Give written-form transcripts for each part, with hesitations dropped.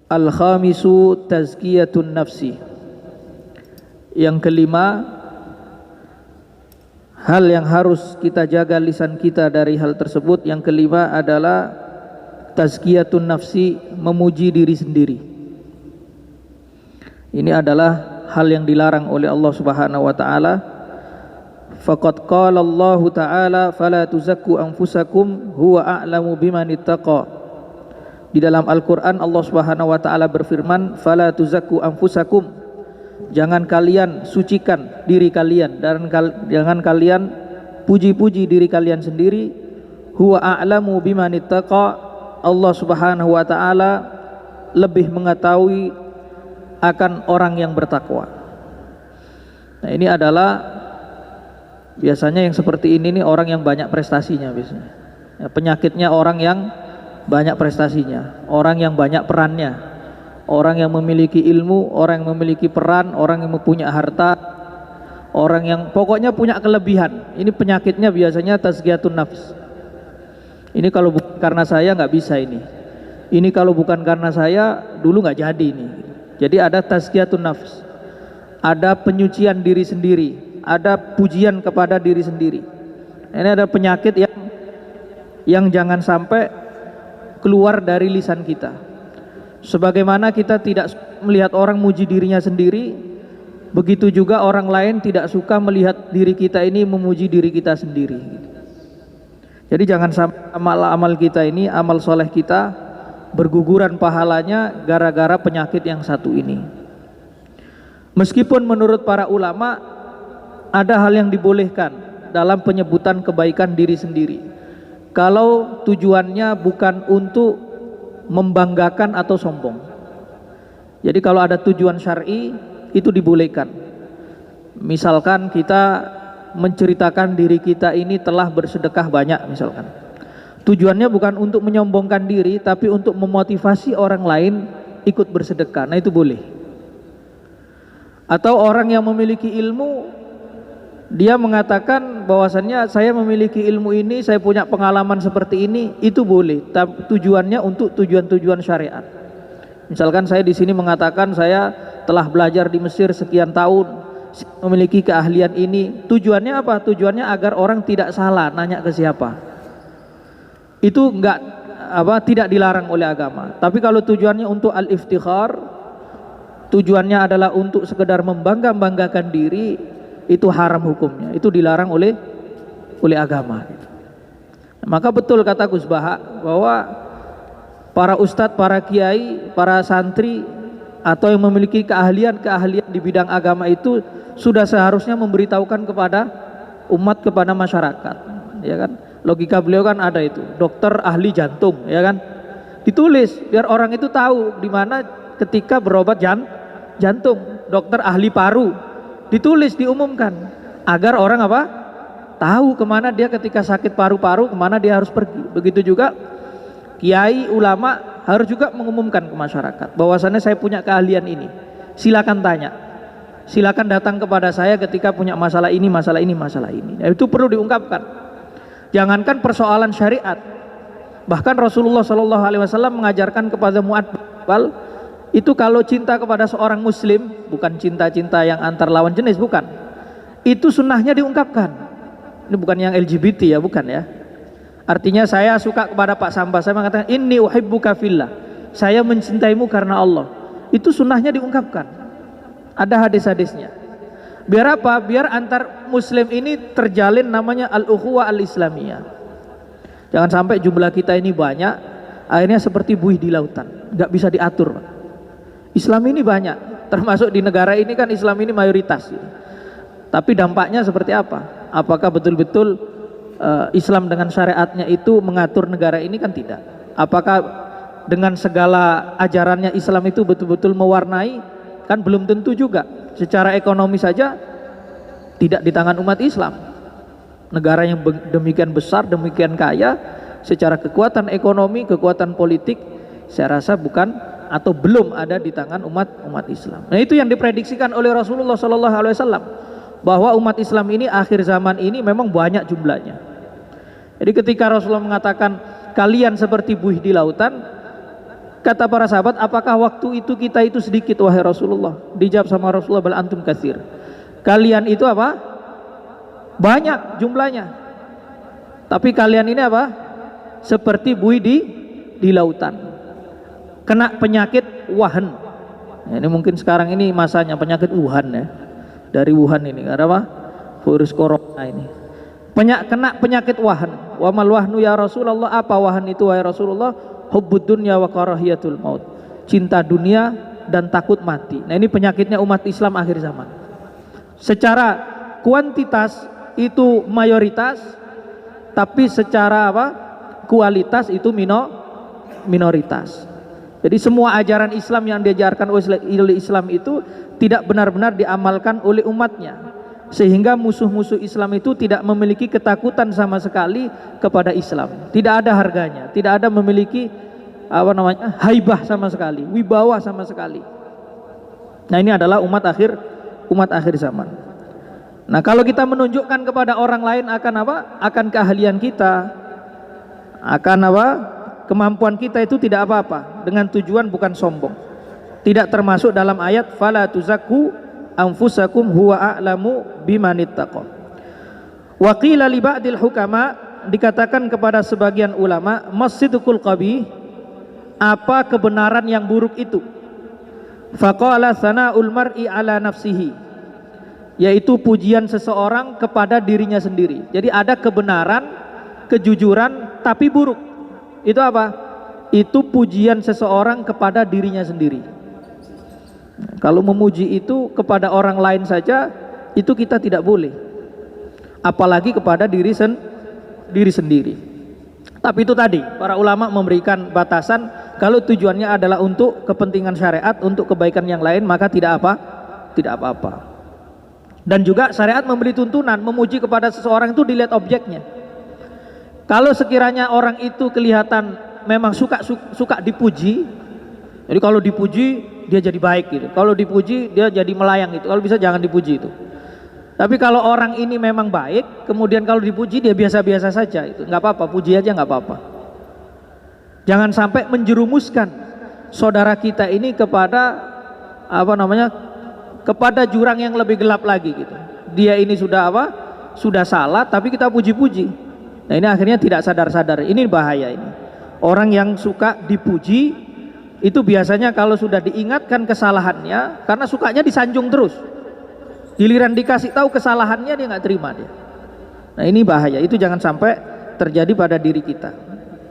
Al-khamisu tazkiyatun nafsi. Yang kelima, hal yang harus kita jaga lisan kita dari hal tersebut. Yang kelima adalah tazkiyatun nafsi, memuji diri sendiri. Ini adalah hal yang dilarang oleh Allah Subhanahu wa taala. Faqad qala Allah taala fala tuzakku anfusakum huwa a'lamu biman ittaqa. Di dalam Al-Qur'an Allah Subhanahu wa taala berfirman, fala tuzakku anfusakum, jangan kalian sucikan diri kalian dan jangan kalian puji-puji diri kalian sendiri. Huwa a'lamu biman ittaqa, Allah Subhanahu wa taala lebih mengetahui akan orang yang bertakwa. Nah, ini adalah biasanya yang seperti ini nih orang yang banyak prestasinya biasanya. Ya, penyakitnya orang yang banyak prestasinya, orang yang banyak perannya, orang yang memiliki ilmu, orang yang memiliki peran, orang yang mempunyai harta, orang yang pokoknya punya kelebihan. Ini penyakitnya biasanya tazkiyatun nafs. Ini kalau bukan karena saya nggak bisa ini. Ini kalau bukan karena saya dulu nggak jadi ini. Jadi ada tazkiyatun nafs, ada penyucian diri sendiri, ada pujian kepada diri sendiri. Ini ada penyakit yang jangan sampai keluar dari lisan kita. Sebagaimana kita tidak melihat orang muji dirinya sendiri, begitu juga orang lain tidak suka melihat diri kita ini memuji diri kita sendiri. Jadi jangan sampai amal-amal kita ini, amal soleh kita berguguran pahalanya gara-gara penyakit yang satu ini. Meskipun menurut para ulama ada hal yang dibolehkan dalam penyebutan kebaikan diri sendiri, kalau tujuannya bukan untuk membanggakan atau sombong. Jadi kalau ada tujuan syar'i itu dibolehkan. Misalkan kita menceritakan diri kita ini telah bersedekah banyak misalkan. Tujuannya bukan untuk menyombongkan diri, tapi untuk memotivasi orang lain ikut bersedekah. Nah, itu boleh. Atau orang yang memiliki ilmu, dia mengatakan bahwasannya saya memiliki ilmu ini, saya punya pengalaman seperti ini, itu boleh. Tapi tujuannya untuk tujuan-tujuan syariat. Misalkan saya di sini mengatakan saya telah belajar di Mesir sekian tahun, memiliki keahlian ini. Tujuannya apa? Tujuannya agar orang tidak salah nanya ke siapa. Itu tidak dilarang oleh agama. Tapi kalau tujuannya untuk al-iftikhar, tujuannya adalah untuk sekedar membangga-banggakan diri, itu haram hukumnya, itu dilarang oleh agama. Maka betul kata Gus Baha bahwa para ustadz, para kiai, para santri atau yang memiliki keahlian di bidang agama itu sudah seharusnya memberitahukan kepada umat, kepada masyarakat, ya kan? Logika beliau kan ada itu, dokter ahli jantung, ya kan? Ditulis biar orang itu tahu di mana ketika berobat jantung, dokter ahli paru, ditulis, diumumkan agar orang tahu kemana dia ketika sakit paru-paru, kemana dia harus pergi. Begitu juga kiai, ulama harus juga mengumumkan ke masyarakat bahwasannya saya punya keahlian ini, silakan tanya, silakan datang kepada saya ketika punya masalah ini. Nah, itu perlu diungkapkan. Jangankan persoalan syariat, bahkan Rasulullah SAW mengajarkan kepada Mu'adz bin Jabal itu kalau cinta kepada seorang muslim, bukan cinta-cinta yang antar lawan jenis, bukan. Itu sunnahnya diungkapkan. Ini bukan yang LGBT ya, bukan ya. Artinya saya suka kepada Pak Samba, saya mengatakan inni uhibbuka fillah, saya mencintaimu karena Allah. Itu sunnahnya diungkapkan. Ada hadis-hadisnya. Biar apa? Biar antar muslim ini terjalin namanya al-ukhuwah al-islamiyah. Jangan sampai jumlah kita ini banyak, akhirnya seperti buih di lautan, nggak bisa diatur. Islam ini banyak, termasuk di negara ini kan Islam ini mayoritas. Tapi dampaknya seperti apa? Apakah betul-betul Islam dengan syariatnya itu mengatur negara ini? Kan tidak. Apakah dengan segala ajarannya Islam itu betul-betul mewarnai? Kan belum tentu juga. Secara ekonomi saja tidak di tangan umat Islam. Negara yang demikian besar, demikian kaya, secara kekuatan ekonomi, kekuatan politik, saya rasa bukan atau belum ada di tangan umat Islam. Nah, itu yang diprediksikan oleh Rasulullah SAW, bahwa umat Islam ini akhir zaman ini memang banyak jumlahnya. Jadi ketika Rasulullah mengatakan kalian seperti buih di lautan, Kata para sahabat, apakah waktu itu kita itu sedikit wahai Rasulullah? Dijawab sama Rasulullah, bal antum katsir. Kalian itu apa? Banyak jumlahnya. Tapi kalian ini apa? Seperti buih di lautan. Kena penyakit wahan. Ya, ini mungkin sekarang ini masanya penyakit Wuhan ya. Dari Wuhan ini, ada apa? Virus corona ini. Kena penyakit wahan. Wa mal wahnu ya Rasulullah, apa wahan itu wahai Rasulullah? Hubbud dunya wa karahiyatul maut. Cinta dunia dan takut mati. Nah, ini penyakitnya umat Islam akhir zaman. Secara kuantitas itu mayoritas, tapi secara apa? Kualitas itu minoritas. Jadi semua ajaran Islam yang diajarkan oleh Islam itu tidak benar-benar diamalkan oleh umatnya, sehingga musuh-musuh Islam itu tidak memiliki ketakutan sama sekali kepada Islam. Tidak ada harganya, tidak ada memiliki haibah sama sekali, wibawa sama sekali. Nah, ini adalah umat akhir zaman. Nah, kalau kita menunjukkan kepada orang lain akan apa? Akan keahlian kita, akan apa? Kemampuan kita itu tidak apa-apa, dengan tujuan bukan sombong. Tidak termasuk dalam ayat fala tuzakku anfusakum huwa a'lamu bimanittaqo. Wa qila li ba'dil hukama, dikatakan kepada sebagian ulama, masjidul qabih, apa kebenaran yang buruk itu? Faqala sana'ul mar'i ala nafsihi, yaitu pujian seseorang kepada dirinya sendiri. Jadi ada kebenaran, kejujuran tapi buruk. Itu apa? Itu pujian seseorang kepada dirinya sendiri. Kalau memuji itu kepada orang lain saja, itu kita tidak boleh, apalagi kepada diri sendiri. Tapi itu tadi para ulama memberikan batasan, kalau tujuannya adalah untuk kepentingan syariat, untuk kebaikan yang lain, maka tidak apa-apa. Dan juga syariat memberi tuntunan, memuji kepada seseorang itu dilihat objeknya. Kalau sekiranya orang itu kelihatan memang suka dipuji, jadi kalau dipuji dia jadi baik gitu, kalau dipuji dia jadi melayang gitu, kalau bisa jangan dipuji itu. Tapi kalau orang ini memang baik, kemudian kalau dipuji dia biasa-biasa saja, itu nggak apa-apa, puji aja nggak apa-apa. Jangan sampai menjerumuskan saudara kita ini kepada kepada jurang yang lebih gelap lagi gitu. Dia ini sudah salah, tapi kita puji-puji. Nah, ini akhirnya tidak sadar-sadar. Ini bahaya ini. Orang yang suka dipuji itu biasanya kalau sudah diingatkan kesalahannya, karena sukanya disanjung terus, giliran dikasih tahu kesalahannya dia nggak terima dia. Nah, ini bahaya. Itu jangan sampai terjadi pada diri kita.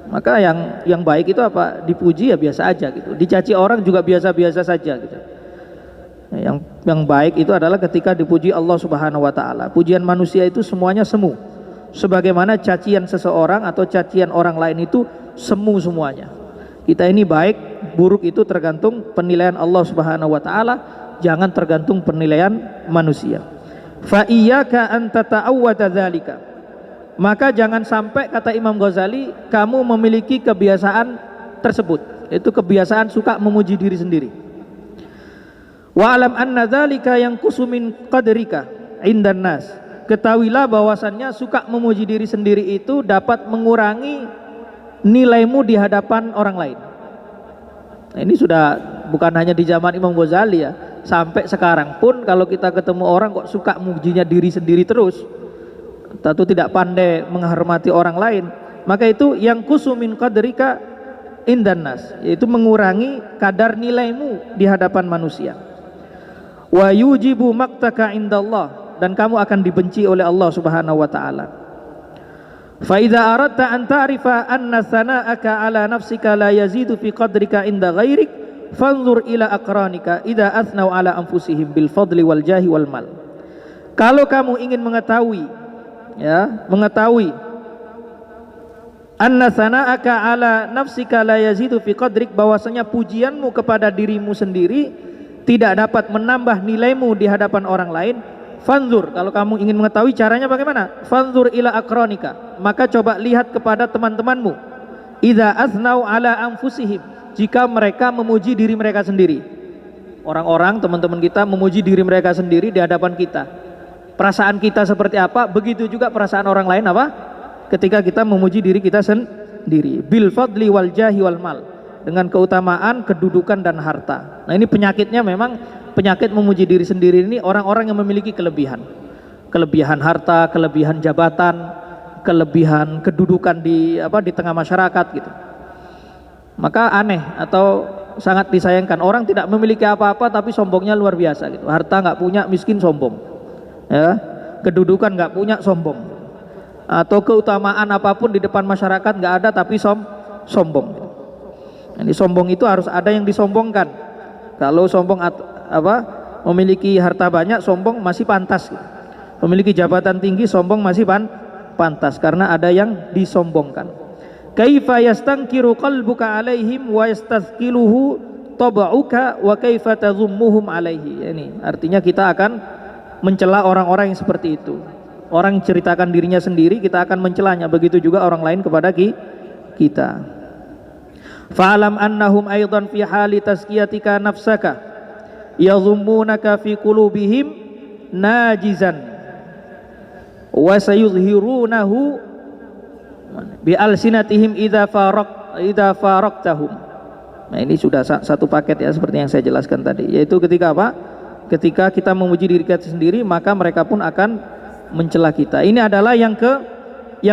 Maka yang baik itu apa? Dipuji ya biasa aja gitu. Dicaci orang juga biasa-biasa saja gitu. Nah, yang baik itu adalah ketika dipuji Allah Subhanahu wa taala. Pujian manusia itu semuanya semu. Sebagaimana cacian seseorang atau cacian orang lain itu semu semuanya. Kita ini baik, buruk itu tergantung penilaian Allah Subhanahu wa taala, jangan tergantung penilaian manusia. Fa iyyaka an tata'awwada dzalika. Maka jangan sampai, kata Imam Ghazali, kamu memiliki kebiasaan tersebut, itu kebiasaan suka memuji diri sendiri. Wa alam anna dzalika yanqusu min qadrika indan nas. Ketahuilah bahwasannya suka memuji diri sendiri itu dapat mengurangi nilaimu di hadapan orang lain. Nah, ini sudah bukan hanya di zaman Imam Ghazali ya, sampai sekarang pun kalau kita ketemu orang kok suka memujinya diri sendiri terus, tentu tidak pandai menghormati orang lain, maka itu yang kusumin qadrika indan nas, yaitu mengurangi kadar nilaimu di hadapan manusia. Wa yujibu maqtaka indallah, dan kamu akan dibenci oleh Allah Subhanahu wa taala. Fa idza aradta an ta'rifa anna sana'aka ala nafsika la yazidu fi qadrika inda ghairik, fanzur ila aqranika idza athnau ala anfusihim bil fadli wal jahi wal mal. Kalau kamu ingin mengetahui anna sana'aka ala nafsika la yazidu fi qadrik, bahwasanya pujianmu kepada dirimu sendiri tidak dapat menambah nilaimu di hadapan orang lain. Fanzur, kalau kamu ingin mengetahui caranya bagaimana? Fanzur ila akronika, maka coba lihat kepada teman-temanmu. Idza asnau ala anfusihim, jika mereka memuji diri mereka sendiri. Orang-orang, teman-teman kita memuji diri mereka sendiri di hadapan kita. Perasaan kita seperti apa? Begitu juga perasaan orang lain apa? Ketika kita memuji diri kita sendiri. Bil fadli wal jahi wal mal, dengan keutamaan kedudukan dan harta. Nah, ini penyakitnya memang penyakit memuji diri sendiri ini orang-orang yang memiliki kelebihan. Kelebihan harta, kelebihan jabatan, kelebihan kedudukan di tengah masyarakat gitu. Maka aneh atau sangat disayangkan orang tidak memiliki apa-apa tapi sombongnya luar biasa gitu. Harta nggak punya, miskin, sombong. Ya, kedudukan nggak punya, sombong. Atau keutamaan apapun di depan masyarakat nggak ada tapi sombong. Ini sombong itu harus ada yang disombongkan. Kalau sombong memiliki harta banyak, sombong masih pantas gitu. Memiliki jabatan tinggi, sombong masih pantas karena ada yang disombongkan. Kaifa yastankiru qalbuka alaihim wa yastazkiluhu tab'uka wa kaifa tadhummuhum alaihi. Ini artinya kita akan mencela orang-orang yang seperti itu. Orang ceritakan dirinya sendiri, kita akan mencelanya. Begitu juga orang lain kepada kita. Fa'alam annahum aidan fi hali tazkiyatika nafsaka yadhummunaka fi qulubihim najizan wa sayuzhirunahu bi alsinatihim idza faraqtahum. Nah, ini sudah satu paket ya, seperti yang saya jelaskan tadi, yaitu ketika ketika kita memuji diri kita sendiri, maka mereka pun akan mencela kita. Ini adalah yang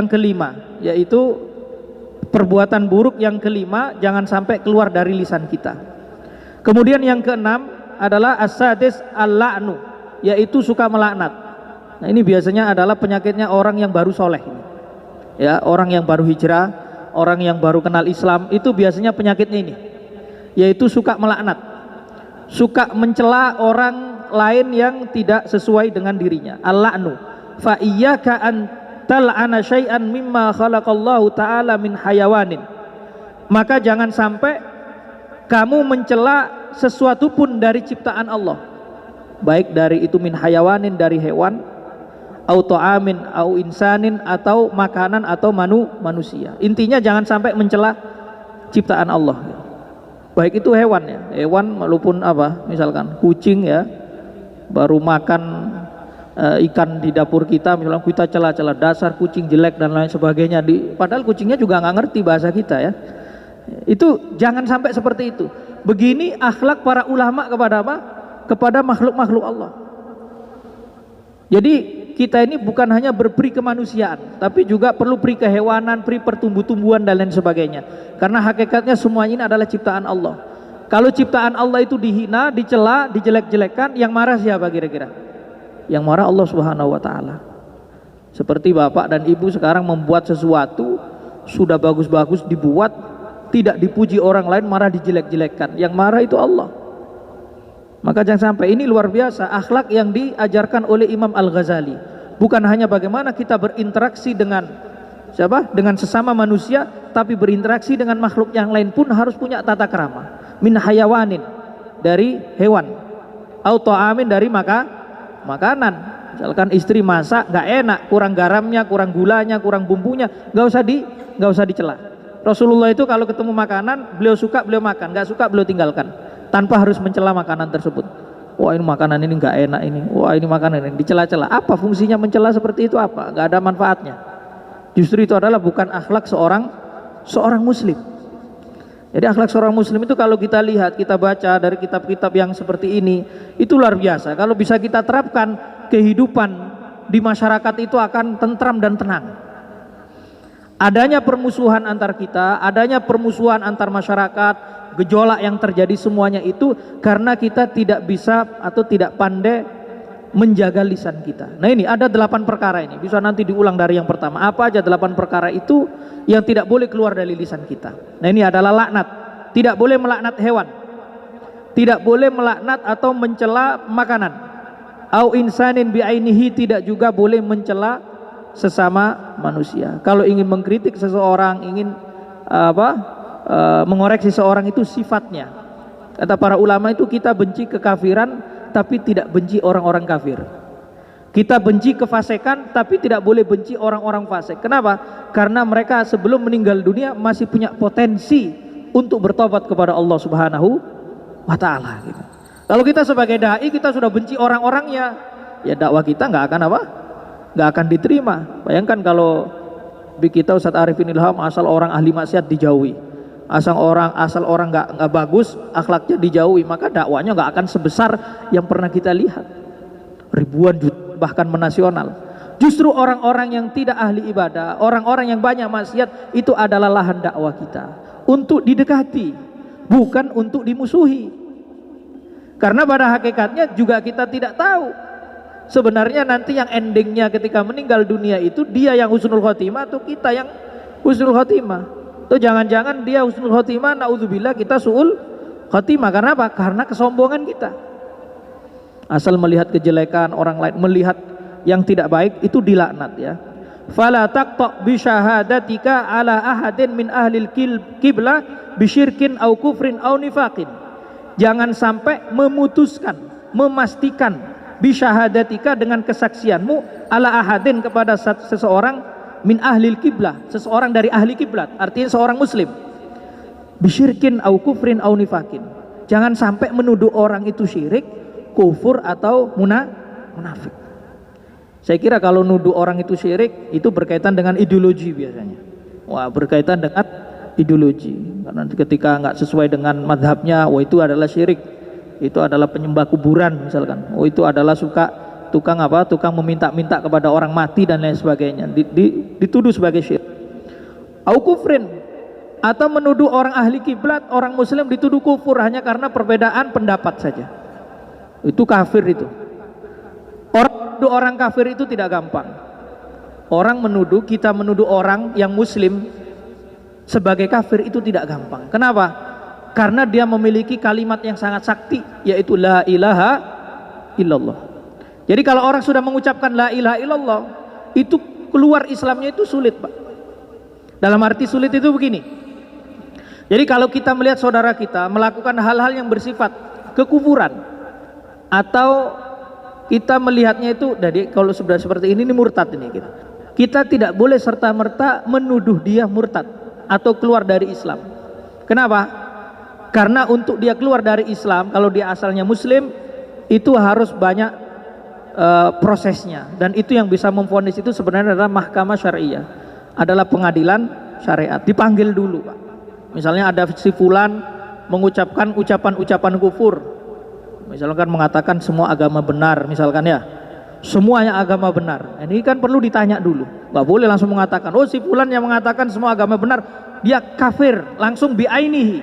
kelima, yaitu perbuatan buruk yang kelima jangan sampai keluar dari lisan kita. Kemudian yang keenam adalah as-sadis al-la'nu, yaitu suka melaknat. Nah, ini biasanya adalah penyakitnya orang yang baru soleh. Ya, orang yang baru hijrah, orang yang baru kenal Islam, itu biasanya penyakitnya ini, yaitu suka melaknat, suka mencela orang lain yang tidak sesuai dengan dirinya. Al-la'nu. Fa iyyaka an tal'ana syai'an mimma khalaqallahu ta'ala min hayawanin. Maka jangan sampai kamu mencela sesuatu pun dari ciptaan Allah, baik dari itu min hayawanin, dari hewan, au ta'amin au insanin, atau makanan atau manusia. Intinya jangan sampai mencela ciptaan Allah, baik itu hewan ya, hewan walaupun misalkan kucing ya, baru makan ikan di dapur kita, misalnya kita cela-cela dasar kucing jelek dan lain sebagainya, padahal kucingnya juga nggak ngerti bahasa kita ya. Itu jangan sampai seperti itu. Begini akhlak para ulama kepada makhluk-makhluk Allah. Jadi kita ini bukan hanya berperi kemanusiaan, tapi juga perlu peri kehewanan, peri pertumbuh-tumbuhan dan lain sebagainya. Karena hakikatnya semua ini adalah ciptaan Allah. Kalau ciptaan Allah itu dihina, dicela, dijelek-jelekkan, yang marah siapa kira-kira? Yang marah Allah Subhanahu wa ta'ala. Seperti bapak dan ibu sekarang membuat sesuatu sudah bagus-bagus dibuat, tidak dipuji orang lain, marah, dijelek-jelekkan. Yang marah itu Allah. Maka jangan sampai. Ini luar biasa akhlak yang diajarkan oleh Imam Al-Ghazali. Bukan hanya bagaimana kita berinteraksi dengan dengan sesama manusia, tapi berinteraksi dengan makhluk yang lain pun harus punya tata krama. Min hayawanin, dari hewan, au ta'amin, dari makanan. Misalkan istri masak nggak enak, kurang garamnya, kurang gulanya, kurang bumbunya, nggak usah dicela. Rasulullah itu kalau ketemu makanan, beliau suka beliau makan, nggak suka beliau tinggalkan, tanpa harus mencela makanan tersebut. Wah, ini makanan ini nggak enak ini, wah ini makanan ini dicela-cela. Apa fungsinya mencela seperti itu? Apa? Nggak ada manfaatnya. Justru itu adalah bukan akhlak seorang muslim. Jadi akhlak seorang muslim itu kalau kita lihat, kita baca dari kitab-kitab yang seperti ini, itu luar biasa. Kalau bisa kita terapkan, kehidupan di masyarakat itu akan tentram dan tenang. Adanya permusuhan antar kita, adanya permusuhan antar masyarakat, gejolak yang terjadi, semuanya itu karena kita tidak bisa atau tidak pandai menjaga lisan kita. Nah, ini ada 8 perkara ini, bisa nanti diulang dari yang pertama. Apa aja 8 perkara itu yang tidak boleh keluar dari lisan kita? Nah, ini adalah laknat. Tidak boleh melaknat hewan, tidak boleh melaknat atau mencela makanan. Au insanin bi'ainihi, tidak juga boleh mencela sesama manusia. Kalau ingin mengkritik seseorang, ingin mengoreksi seseorang, itu sifatnya. Kata para ulama itu kita benci kekafiran tapi tidak benci orang-orang kafir. Kita benci kefasikan tapi tidak boleh benci orang-orang fasik. Kenapa? Karena mereka sebelum meninggal dunia masih punya potensi untuk bertobat kepada Allah Subhanahu wa ta'ala gitu. Kalau kita sebagai dai kita sudah benci orang-orangnya, ya dakwah kita nggak akan diterima. Bayangkan kalau di kita Ustadz Arifin Ilham asal orang ahli maksiat dijauhi, Asal orang nggak bagus, akhlaknya dijauhi, maka dakwanya nggak akan sebesar yang pernah kita lihat. Ribuan juta, bahkan menasional. Justru orang-orang yang tidak ahli ibadah, orang-orang yang banyak maksiat, itu adalah lahan dakwah kita untuk didekati, bukan untuk dimusuhi. Karena pada hakikatnya juga kita tidak tahu sebenarnya nanti yang endingnya ketika meninggal dunia itu dia yang husnul khotimah atau kita yang husnul khotimah. Tuh jangan-jangan dia husnul khotimah, naudzubillah kita su'ul khotimah. Karena apa? Karena kesombongan kita. Asal melihat kejelekan orang lain, melihat yang tidak baik, itu dilaknat ya. Fala taqta bi syahadatika ala ahadin min ahlil qiblah bisyirkin au kufrin au nifaqin. Jangan sampai memutuskan, memastikan bi syahadatika dengan kesaksianmu ala ahadin kepada seseorang min ahlil kiblah, seseorang dari ahli kiblat, artinya seorang muslim, bisyirkin au kufrin au nifakin. Jangan sampai menuduh orang itu syirik, kufur atau munafik. Saya kira kalau nuduh orang itu syirik itu berkaitan dengan ideologi biasanya. Wah, berkaitan dengan ideologi. Karena ketika nggak sesuai dengan madhabnya, wah itu adalah syirik. Itu adalah penyembah kuburan misalkan. Oh itu adalah tukang meminta-minta kepada orang mati dan lain sebagainya, dituduh sebagai syirik. Au kufrin, atau menuduh orang ahli kiblat, orang muslim dituduh kufur hanya karena perbedaan pendapat saja. Itu kafir itu. Menuduh orang kafir itu tidak gampang. Kita menuduh orang yang muslim sebagai kafir itu tidak gampang. Kenapa? Karena dia memiliki kalimat yang sangat sakti, yaitu la ilaha illallah. Jadi kalau orang sudah mengucapkan la ilaha illallah, itu keluar Islamnya itu sulit, Pak. Dalam arti sulit itu begini. Jadi kalau kita melihat saudara kita melakukan hal-hal yang bersifat kekufuran, atau kita melihatnya itu, jadi kalau sudah seperti ini murtad ini kita tidak boleh serta-merta menuduh dia murtad atau keluar dari Islam. Kenapa? Karena untuk dia keluar dari Islam, kalau dia asalnya muslim, itu harus banyak prosesnya, dan itu yang bisa memvonis itu sebenarnya adalah mahkamah syariah, adalah pengadilan syariat. Dipanggil dulu, Pak. Misalnya ada si fulan mengucapkan ucapan-ucapan kufur, misalkan mengatakan semua agama benar, misalkan ya, semuanya agama benar. Ini kan perlu ditanya dulu, nggak boleh langsung mengatakan oh si fulan yang mengatakan semua agama benar dia kafir, langsung biainihi,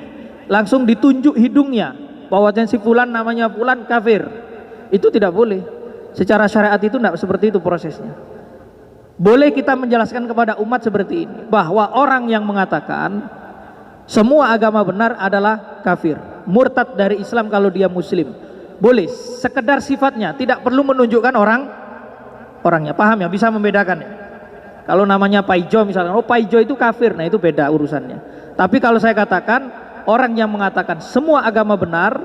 langsung ditunjuk hidungnya bahwa si fulan namanya fulan kafir. Itu tidak boleh. Secara syariat itu tidak seperti itu prosesnya. Boleh kita menjelaskan kepada umat seperti ini, bahwa orang yang mengatakan semua agama benar adalah kafir, murtad dari Islam kalau dia muslim, boleh sekedar sifatnya, tidak perlu menunjukkan orangnya. Paham ya? Bisa membedakan ya? Kalau namanya Paijo misalkan, oh Paijo itu kafir, nah itu beda urusannya. Tapi kalau saya katakan orang yang mengatakan semua agama benar,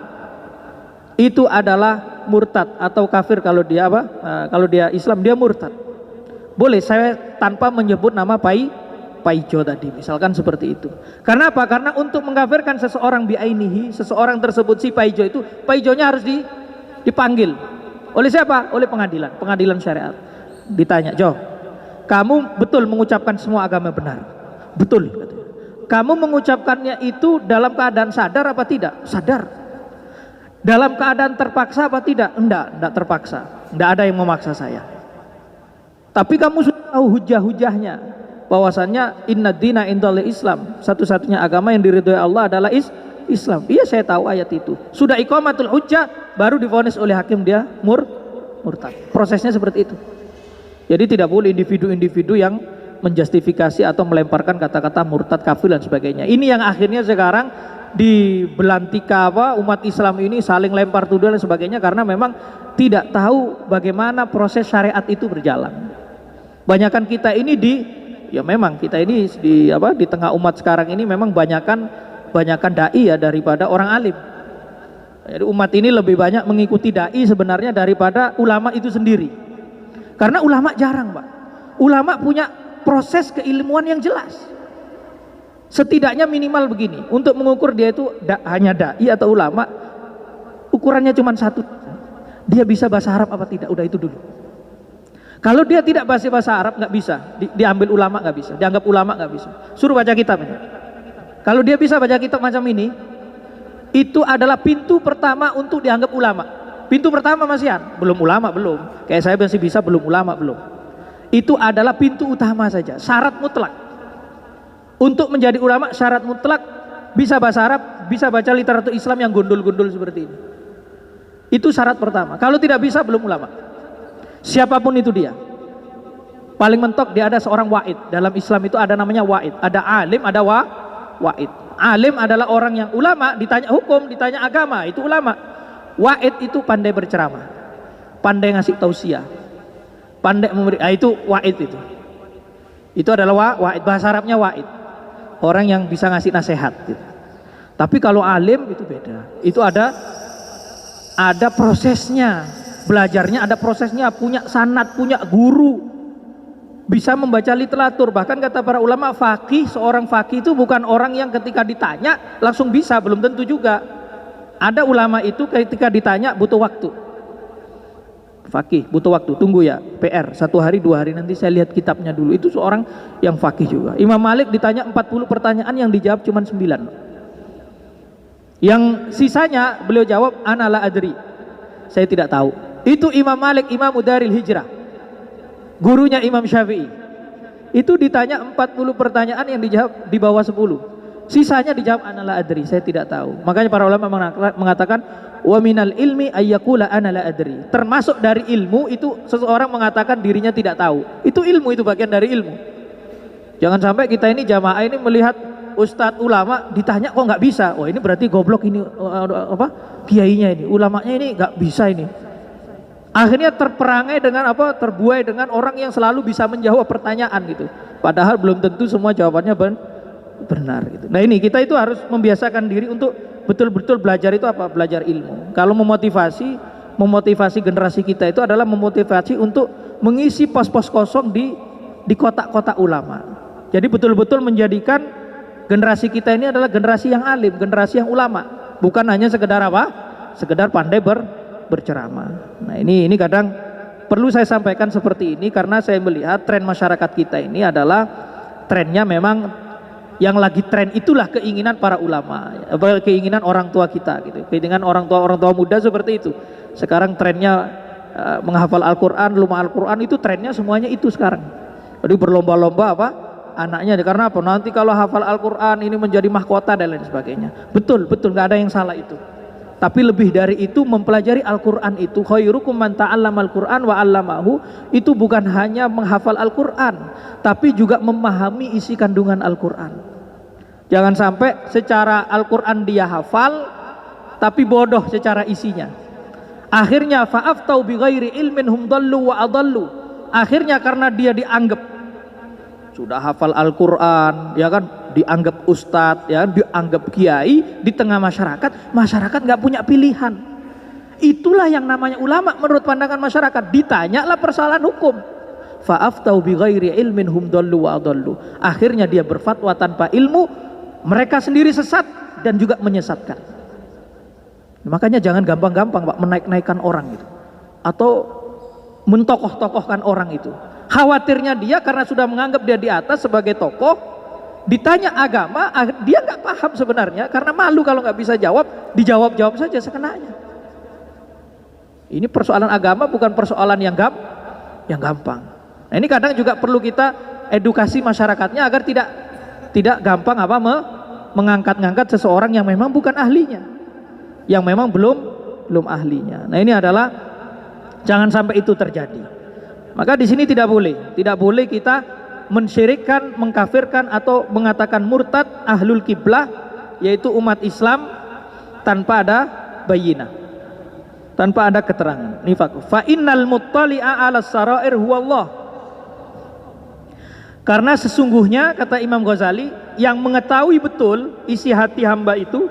itu adalah murtad atau kafir. Kalau dia kalau dia Islam dia murtad. Boleh saya tanpa menyebut nama Paijo tadi, misalkan seperti itu. Karena apa? Karena untuk mengkafirkan seseorang biainihi, seseorang tersebut si Paijo itu, Paijonya harus dipanggil. Oleh siapa? Oleh pengadilan syariat. Ditanya, Jo, kamu betul mengucapkan semua agama benar? Betul. Kamu mengucapkannya itu dalam keadaan sadar apa tidak? Sadar. Dalam keadaan terpaksa apa tidak? Enggak terpaksa. Enggak ada yang memaksa saya. Tapi kamu sudah tahu hujah-hujahnya, bahwasannya inna dina indal Islam, satu-satunya agama yang diridhoi Allah adalah Islam. Iya, saya tahu ayat itu. Sudah iqamatul hujjah, baru divonis oleh hakim dia murtad. Prosesnya seperti itu. Jadi tidak boleh individu-individu yang menjustifikasi atau melemparkan kata-kata murtad, kafir dan sebagainya. Ini yang akhirnya sekarang di belantika umat Islam ini saling lempar tuduhan dan sebagainya, karena memang tidak tahu bagaimana proses syariat itu berjalan. Banyakan kita ini di tengah umat sekarang ini memang banyakan dai ya daripada orang alim. Jadi umat ini lebih banyak mengikuti dai sebenarnya daripada ulama itu sendiri. Karena ulama jarang, Pak. Ulama punya proses keilmuan yang jelas. Setidaknya minimal begini, untuk mengukur dia itu hanya dai atau ulama, ukurannya cuma satu, dia bisa bahasa Arab apa tidak, udah itu dulu. Kalau dia tidak bahasa Arab nggak bisa, diambil ulama nggak bisa, dianggap ulama nggak bisa, suruh baca kitab ini. Kalau dia bisa baca kitab macam ini, itu adalah pintu pertama untuk dianggap ulama. Pintu pertama Mas Yan, belum ulama belum. Kayak saya masih bisa, belum ulama belum. Itu adalah pintu utama saja, syarat mutlak. Untuk menjadi ulama syarat mutlak bisa bahasa Arab, bisa baca literatur Islam yang gundul-gundul seperti ini. Itu syarat pertama. Kalau tidak bisa belum ulama. Siapapun itu dia. Paling mentok dia ada seorang wa'id. Dalam Islam itu ada namanya wa'id. Ada alim, ada wa'id. Alim adalah orang yang ulama, ditanya hukum, ditanya agama, itu ulama. Wa'id itu pandai berceramah, pandai ngasih tausiah, pandai memberi, itu wa'id itu. Itu adalah wa'id, bahasa Arabnya wa'id. Orang yang bisa ngasih nasihat gitu. Tapi kalau alim itu beda. Itu ada prosesnya. Belajarnya ada prosesnya, punya sanad, punya guru. Bisa membaca literatur, bahkan kata para ulama faqih, seorang faqih itu bukan orang yang ketika ditanya langsung bisa, belum tentu juga. Ada ulama itu ketika ditanya butuh waktu. Faqih butuh waktu, tunggu ya, PR 1 hari 2 hari, nanti saya lihat kitabnya dulu. Itu seorang yang faqih juga. Imam Malik ditanya 40 pertanyaan, yang dijawab cuma 9. Yang sisanya beliau jawab ana la adri, saya tidak tahu. Itu Imam Malik, Imam Daril Hijrah, gurunya Imam Syafi'i. Itu ditanya 40 pertanyaan, yang dijawab di bawah 10. Sisanya dijawab ana la adri, saya tidak tahu. Makanya para ulama mengatakan wa minal ilmi ayyakula ana la adri. Termasuk dari ilmu itu seseorang mengatakan dirinya tidak tahu. Itu ilmu, itu bagian dari ilmu. Jangan sampai kita ini jamaah ini melihat ustadz ulama ditanya kok nggak bisa. Oh ini berarti goblok ini, kiainya ini, ulamanya ini nggak bisa ini. Akhirnya terperangai dengan terbuai dengan orang yang selalu bisa menjawab pertanyaan gitu. Padahal belum tentu semua jawabannya benar gitu. Nah ini kita itu harus membiasakan diri untuk betul-betul belajar itu belajar ilmu. Kalau memotivasi generasi kita itu adalah memotivasi untuk mengisi pos-pos kosong di kotak-kotak ulama. Jadi betul-betul menjadikan generasi kita ini adalah generasi yang alim, generasi yang ulama. Bukan hanya sekedar sekedar pandai berceramah. Nah ini kadang perlu saya sampaikan seperti ini karena saya melihat tren masyarakat kita ini adalah trennya memang yang lagi tren itulah keinginan para ulama, keinginan orang tua kita gitu, keinginan orang tua muda seperti itu. Sekarang trennya menghafal Al-Quran, lumah Al-Quran, itu trennya semuanya itu sekarang. Jadi berlomba-lomba anaknya, karena nanti kalau hafal Al-Quran ini menjadi mahkota dan lain sebagainya. Betul nggak ada yang salah itu. Tapi lebih dari itu, mempelajari Al-Quran itu khairukum man ta'allama Al-Quran wa 'allamahu, itu bukan hanya menghafal Al-Quran, tapi juga memahami isi kandungan Al-Quran. Jangan sampai secara Al-Quran dia hafal tapi bodoh secara isinya. Akhirnya fa'aftau bi ghairi ilmin hum dallu wa adallu. Akhirnya karena dia dianggap sudah hafal Al-Quran, ya kan, dianggap ustadz, ya, dianggap kiai di tengah masyarakat nggak punya pilihan. Itulah yang namanya ulama menurut pandangan masyarakat. Ditanyalah persoalan hukum, fa'aftau bi ghairi ilmin hum dallu wa adallu. Akhirnya dia berfatwa tanpa ilmu, mereka sendiri sesat dan juga menyesatkan. Makanya jangan gampang-gampang Pak menaik-naikkan orang itu, atau mentokoh-tokohkan orang itu. Khawatirnya dia karena sudah menganggap dia di atas sebagai tokoh, ditanya agama dia nggak paham sebenarnya, karena malu kalau nggak bisa jawab, dijawab saja sekenanya. Ini persoalan agama bukan persoalan yang gampang. Nah ini kadang juga perlu kita edukasi masyarakatnya agar tidak gampang mengangkat-ngangkat seseorang yang memang bukan ahlinya, yang memang belum ahlinya. Nah ini adalah jangan sampai itu terjadi. Maka di sini tidak boleh kita mensyirikkan, mengkafirkan atau mengatakan murtad ahlul kiblah, yaitu umat Islam, tanpa ada bayyinah, tanpa ada keterangan. Nifaq. Fa innal muttali'a 'ala sarair huwallah. Karena sesungguhnya kata Imam Ghazali, yang mengetahui betul isi hati hamba itu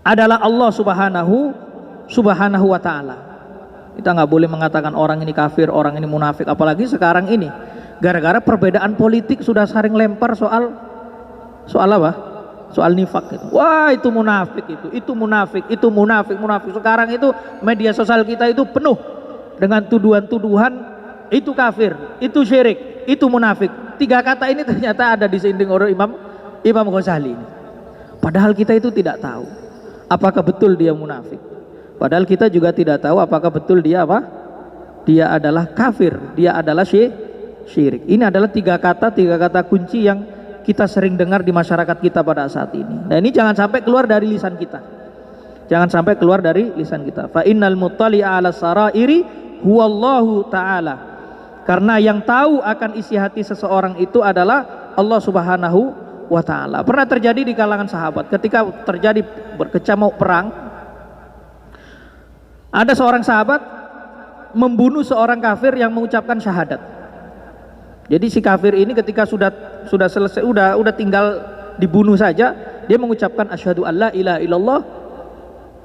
adalah Allah Subhanahu wa ta'ala. Kita nggak boleh mengatakan orang ini kafir, orang ini munafik, apalagi sekarang ini gara-gara perbedaan politik sudah saling lempar soal apa? Soal nifak itu. Wah itu munafik, itu munafik. Sekarang itu media sosial kita itu penuh dengan tuduhan-tuduhan, itu kafir, itu syirik, itu munafik. 3 kata ini ternyata ada disinding oleh Imam Ghazali. Padahal kita itu tidak tahu apakah betul dia munafik. Padahal kita juga tidak tahu apakah betul dia apa? Dia adalah kafir, dia adalah syirik. Ini adalah tiga kata kunci yang kita sering dengar di masyarakat kita pada saat ini. Nah, ini jangan sampai keluar dari lisan kita. Jangan sampai keluar dari lisan kita. Fa innal muttali'a 'ala sarairi huwallahu ta'ala. Karena yang tahu akan isi hati seseorang itu adalah Allah Subhanahu wa ta'ala. Pernah terjadi di kalangan sahabat ketika terjadi berkecamuk perang. Ada seorang sahabat membunuh seorang kafir yang mengucapkan syahadat. Jadi si kafir ini ketika sudah selesai, udah tinggal dibunuh saja, dia mengucapkan asyhadu alla ilaha illallah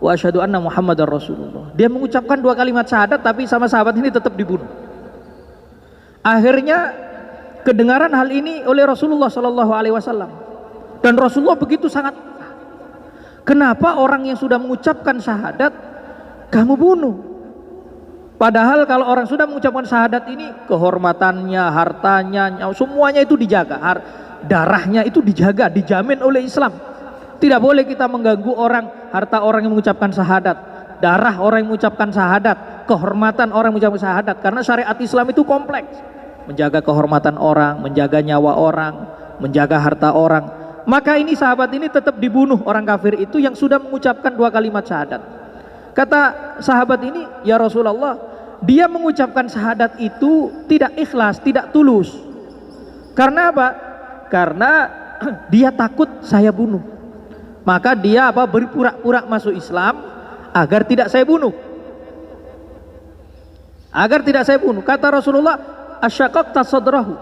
wa asyhadu anna muhammadar rasulullah. Dia mengucapkan 2 kalimat syahadat, tapi sama sahabat ini tetap dibunuh. Akhirnya kedengaran hal ini oleh Rasulullah Shallallahu Alaihi Wasallam, dan Rasulullah begitu sangat, kenapa orang yang sudah mengucapkan syahadat kamu bunuh? Padahal kalau orang sudah mengucapkan syahadat ini, kehormatannya, hartanya, semuanya itu dijaga, darahnya itu dijaga, dijamin oleh Islam. Tidak boleh kita mengganggu orang, harta orang yang mengucapkan syahadat, darah orang yang mengucapkan syahadat, kehormatan orang yang mengucapkan syahadat. Karena syariat Islam itu kompleks, menjaga kehormatan orang, menjaga nyawa orang, menjaga harta orang. Maka ini sahabat ini tetap dibunuh orang kafir itu yang sudah mengucapkan 2 kalimat syahadat. Kata sahabat ini, ya Rasulullah, dia mengucapkan syahadat itu tidak ikhlas, tidak tulus. Karena apa? Karena dia takut saya bunuh. Maka dia berpura-pura masuk Islam agar tidak saya bunuh. Agar tidak saya bunuh. Kata Rasulullah, asyaqaqta sadrahu.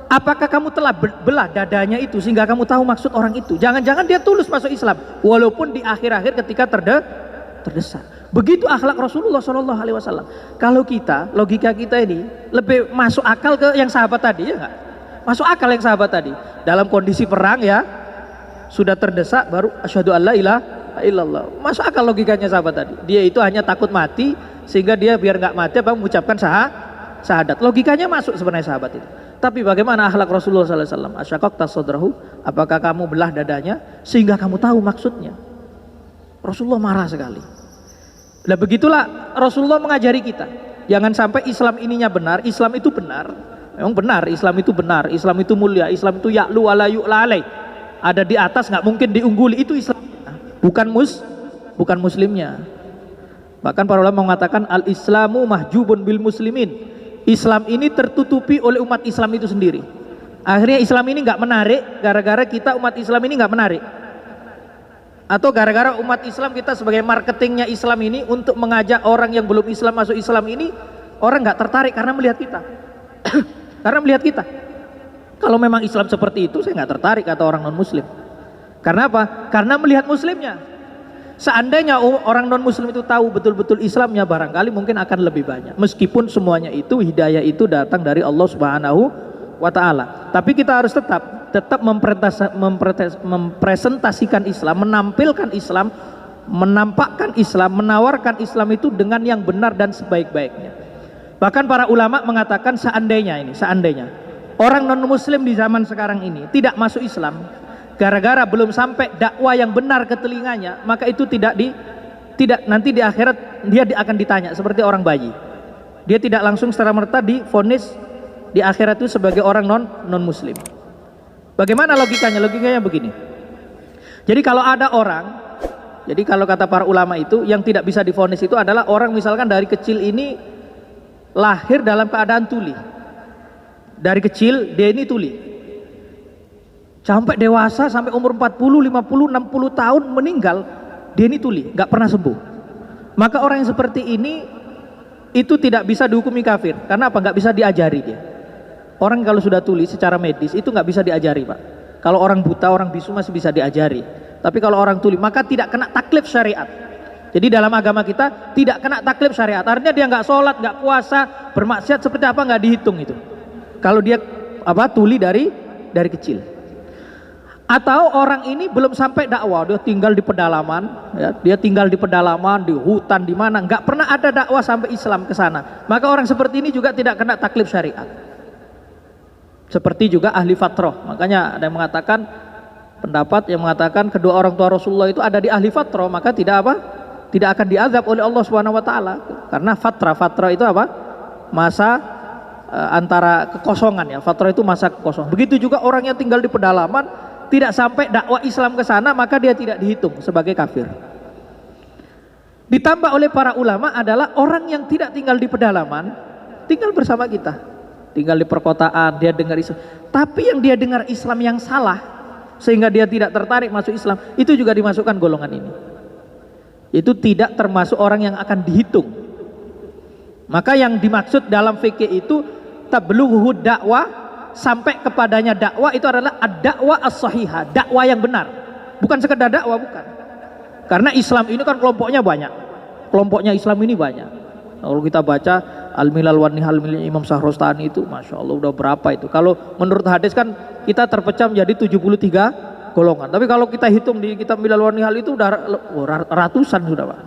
Apakah kamu telah belah dadanya itu sehingga kamu tahu maksud orang itu? Jangan-jangan dia tulus masuk Islam, walaupun di akhir-akhir ketika terdesak. Begitu akhlak Rasulullah Shallallahu Alaihi Wasallam. Kalau kita, logika kita ini lebih masuk akal ke yang sahabat tadi, ya nggak? Masuk akal yang sahabat tadi. Dalam kondisi perang ya, sudah terdesak baru asyhadu alla ilaha illallah. Masuk akal logikanya sahabat tadi. Dia itu hanya takut mati sehingga dia biar nggak mati mengucapkan syahadat. Logikanya masuk sebenarnya sahabat itu. Tapi bagaimana akhlak Rasulullah Sallallahu Alaihi Wasallam? Asyaqaqta sadrahu. Apakah kamu belah dadanya sehingga kamu tahu maksudnya? Rasulullah marah sekali. Nah begitulah Rasulullah mengajari kita. Jangan sampai Islam ininya benar, Islam itu benar. Memang benar, Islam itu benar, Islam itu mulia, Islam itu ya'lu wa la yu'la alaih. Ada di atas, nggak mungkin diungguli, itu Islam. Bukan muslimnya. Bahkan para ulama mengatakan al-islamu mahjubun bil muslimin. Islam ini tertutupi oleh umat Islam itu sendiri. Akhirnya Islam ini nggak menarik gara-gara kita umat Islam ini nggak menarik. Atau gara-gara umat Islam kita sebagai marketingnya Islam ini untuk mengajak orang yang belum Islam masuk Islam ini, orang nggak tertarik karena melihat kita. Karena melihat kita. Kalau memang Islam seperti itu, saya nggak tertarik kata orang non Muslim. Karena apa? Karena melihat Muslimnya. Seandainya orang non Muslim itu tahu betul-betul Islamnya, barangkali mungkin akan lebih banyak. Meskipun semuanya itu hidayah itu datang dari Allah Subhanahu wa Ta'ala. Tapi kita harus tetap mempresentasikan Islam, menampilkan Islam, menampakkan Islam, menawarkan Islam itu dengan yang benar dan sebaik-baiknya. Bahkan para ulama mengatakan seandainya orang non muslim di zaman sekarang ini tidak masuk Islam gara-gara belum sampai dakwah yang benar ke telinganya, maka itu tidak nanti di akhirat dia akan ditanya seperti orang bayi. Dia tidak langsung secara merta divonis di akhirat itu sebagai orang non muslim. Bagaimana logikanya? Logikanya begini. Jadi kalau ada orang, jadi kalau kata para ulama itu yang tidak bisa divonis itu adalah orang misalkan dari kecil ini lahir dalam keadaan tuli. Dari kecil dia ini tuli. Sampai dewasa, sampai umur 40, 50, 60 tahun meninggal, dia ini tuli, nggak pernah sembuh. Maka orang yang seperti ini itu tidak bisa dihukumi kafir. Karena apa? Nggak bisa diajari dia. Orang kalau sudah tuli secara medis itu nggak bisa diajari, Pak. Kalau orang buta, orang bisu masih bisa diajari. Tapi kalau orang tuli, maka tidak kena taklif syariat. Jadi dalam agama kita tidak kena taklif syariat. Artinya dia nggak sholat, nggak puasa, bermaksiat seperti apa nggak dihitung itu. Kalau dia tuli dari kecil. Atau orang ini belum sampai dakwah, dia tinggal di pedalaman, ya, dia tinggal di pedalaman, di hutan, di mana, nggak pernah ada dakwah sampai Islam ke sana. Maka orang seperti ini juga tidak kena taklif syariat. Seperti juga ahli fatrah. Makanya ada yang mengatakan pendapat yang mengatakan kedua orang tua Rasulullah itu ada di ahli fatrah, maka tidak apa? Tidak akan diazab oleh Allah Subhanahu wa taala. Karena fatrah itu apa? Masa antara kekosongan ya. Fatrah itu masa kekosongan. Begitu juga orang yang tinggal di pedalaman, tidak sampai dakwah Islam ke sana, maka dia tidak dihitung sebagai kafir. Ditambah oleh para ulama adalah orang yang tidak tinggal di pedalaman, tinggal bersama kita, tinggal di perkotaan, dia dengar Islam, tapi yang dia dengar Islam yang salah sehingga dia tidak tertarik masuk Islam, itu juga dimasukkan golongan ini. Itu tidak termasuk orang yang akan dihitung. Maka yang dimaksud dalam fikih itu tablughu dakwah, sampai kepadanya dakwah itu adalah ad-dakwah as-sahihah, dakwah yang benar, bukan sekedar dakwah, bukan. Karena Islam ini kan kelompoknya banyak, kelompoknya Islam ini banyak. Kalau kita baca Al-Milal wan Nihal milik Imam Syahrustani itu, masya Allah udah berapa itu. Kalau menurut hadis kan kita terpecah menjadi 73 golongan. Tapi kalau kita hitung di kitab Milal wan Nihal itu udah ratusan sudah Pak.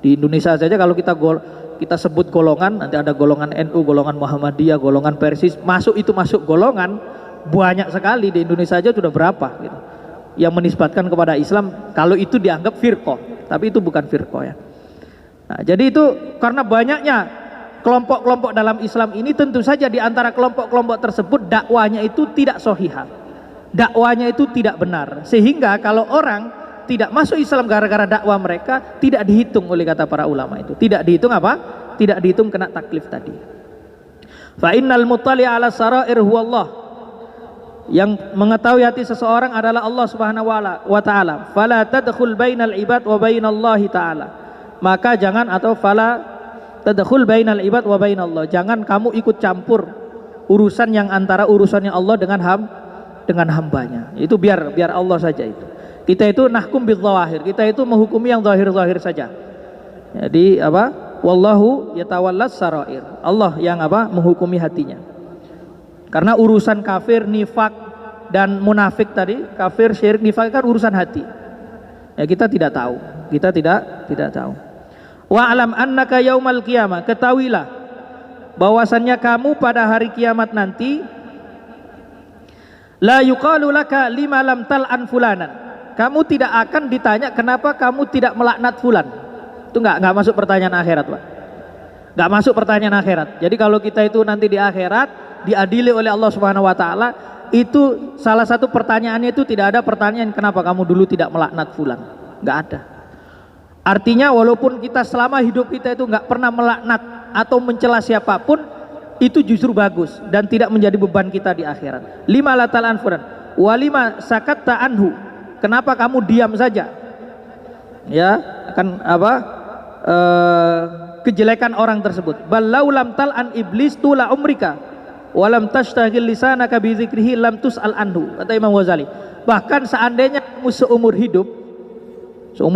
Di Indonesia saja kalau kita sebut golongan, nanti ada golongan NU, golongan Muhammadiyah, golongan Persis, masuk golongan banyak sekali. Di Indonesia saja sudah berapa gitu, yang menisbatkan kepada Islam, kalau itu dianggap firqah, tapi itu bukan firqah ya. Nah, jadi itu karena banyaknya kelompok-kelompok dalam Islam ini, tentu saja di antara kelompok-kelompok tersebut dakwanya itu tidak sahihah, dakwanya itu tidak benar, sehingga kalau orang tidak masuk Islam gara-gara dakwah mereka, tidak dihitung oleh kata para ulama itu. Tidak dihitung apa? Tidak dihitung kena taklif tadi. Fa innal muttali' ala sarair huwallah, yang mengetahui hati seseorang adalah Allah Subhanahu wa taala. Fala tadkhul bainal ibad wa bainallahi taala. Maka jangan, atau fala tadkhul bainal ibad wa bainallah, jangan kamu ikut campur urusan yang antara urusannya Allah dengan hambanya. Itu biar Allah saja itu. Kita itu nahkum bidzawahir, kita itu menghukumi yang zahir-zahir saja. Jadi apa? Wallahu yatawallas sarair. Allah yang apa? Menghukumi hatinya. Karena urusan kafir, nifak dan munafik tadi, kafir, syirik, nifak kan urusan hati. Ya kita tidak tahu, kita tidak tahu. Wa alam annaka yaumal qiyamah, ketahuilah bahwasannya kamu pada hari kiamat nanti, la yuqalu laka lima lam tal'an fulanan, kamu tidak akan ditanya kenapa kamu tidak melaknat fulan. Itu enggak masuk pertanyaan akhirat, Pak. Enggak masuk pertanyaan akhirat. Jadi kalau kita itu nanti di akhirat diadili oleh Allah Subhanahu wa taala, itu salah satu pertanyaannya itu tidak ada pertanyaan kenapa kamu dulu tidak melaknat fulan. Enggak ada. Artinya walaupun kita selama hidup kita itu enggak pernah melaknat atau mencela siapapun, itu justru bagus dan tidak menjadi beban kita di akhirat. Lima latalan fulan walima sakatta anhu, kenapa kamu diam saja? Ya, akan apa? Kejelekan orang tersebut. Ballau lam tal'an iblis tula umrika walam tashtagil lisanaka bi dzikrihi lam tus'al anhu, kata Imam Ghazali. Bahkan seandainya kamu seumur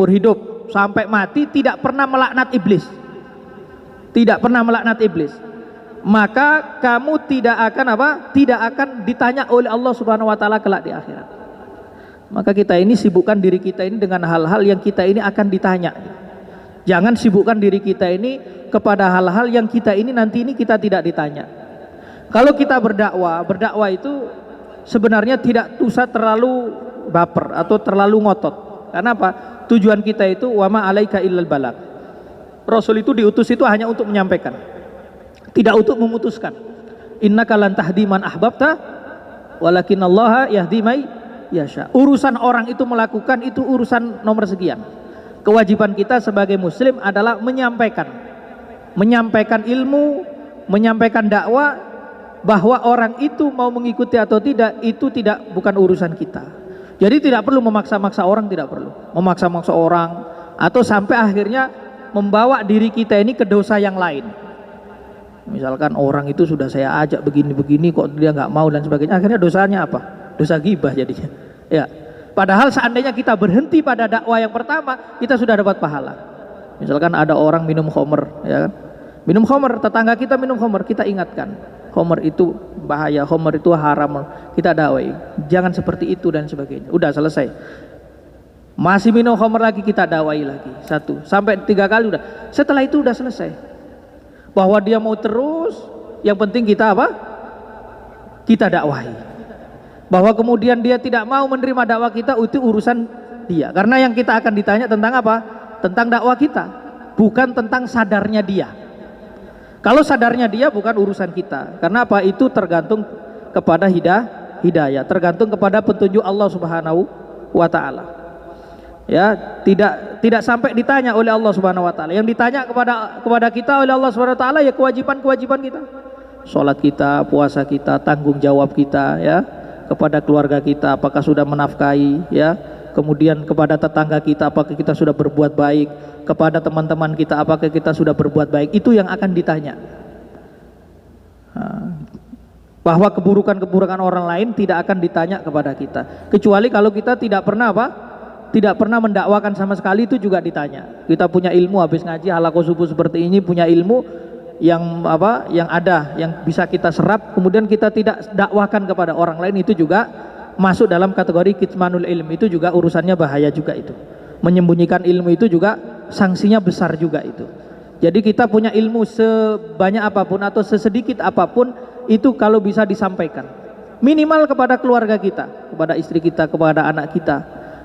hidup sampai mati tidak pernah melaknat iblis, maka kamu tidak akan ditanya oleh Allah Subhanahu wa taala kelak di akhirat. Maka kita ini sibukkan diri kita ini dengan hal-hal yang kita ini akan ditanya. Jangan sibukkan diri kita ini kepada hal-hal yang kita ini nanti ini kita tidak ditanya. Kalau kita berdakwah itu sebenarnya tidak usah terlalu baper atau terlalu ngotot. Karena apa? Tujuan kita itu wama alaika illal balagh. Rasul itu diutus itu hanya untuk menyampaikan, tidak untuk memutuskan. Innaka lan tahdi man ahbabta walakinallaha yahdi may yasha. Urusan orang itu melakukan, itu urusan nomor sekian. Kewajiban kita sebagai muslim adalah menyampaikan ilmu, menyampaikan dakwah, bahwa orang itu mau mengikuti atau tidak itu bukan urusan kita. Jadi tidak perlu memaksa-maksa orang, tidak perlu memaksa-maksa orang atau sampai akhirnya membawa diri kita ini ke dosa yang lain. Misalkan orang itu sudah saya ajak begini-begini kok dia nggak mau dan sebagainya, akhirnya dosanya apa? Dosa ghibah jadinya. Ya. Padahal seandainya kita berhenti pada dakwah yang pertama, kita sudah dapat pahala. Misalkan ada orang minum khamr, ya kan? Minum khamr, tetangga kita minum khamr, kita ingatkan. Khamr itu bahaya, khamr itu haram, kita dakwai, jangan seperti itu dan sebagainya. Udah selesai. Masih minum khamr lagi, kita dakwai lagi 1 sampai 3 kali udah. Setelah itu udah selesai. Bahwa dia mau terus, yang penting kita apa? Kita dakwai. bahwa kemudian dia tidak mau menerima dakwah kita, itu urusan dia. Karena yang kita akan ditanya tentang apa? Tentang dakwah kita, bukan tentang sadarnya dia. Kalau sadarnya dia bukan urusan kita. Karena apa? Itu tergantung kepada hidayah, tergantung kepada petunjuk Allah Subhanahu wa taala. Ya, tidak sampai ditanya oleh Allah Subhanahu wa taala. Yang ditanya kepada kita oleh Allah Subhanahu wa taala ya kewajiban-kewajiban kita. Salat kita, puasa kita, tanggung jawab kita, ya, kepada keluarga kita apakah sudah menafkahi, ya. Kemudian kepada tetangga kita apakah kita sudah berbuat baik, kepada teman-teman kita apakah kita sudah berbuat baik. Itu yang akan ditanya. Bahwa keburukan-keburukan orang lain tidak akan ditanya kepada kita, kecuali kalau kita tidak pernah tidak pernah mendakwakan sama sekali, itu juga ditanya. Kita punya ilmu, habis ngaji halaqah subuh seperti ini, punya ilmu yang yang bisa kita serap, kemudian kita tidak dakwakan kepada orang lain, itu juga masuk dalam kategori kitmanul ilm. Itu juga urusannya bahaya juga itu. Menyembunyikan ilmu itu juga sanksinya besar juga itu. Jadi kita punya ilmu sebanyak apapun atau sesedikit apapun, itu kalau bisa disampaikan, minimal kepada keluarga kita, kepada istri kita, kepada anak kita,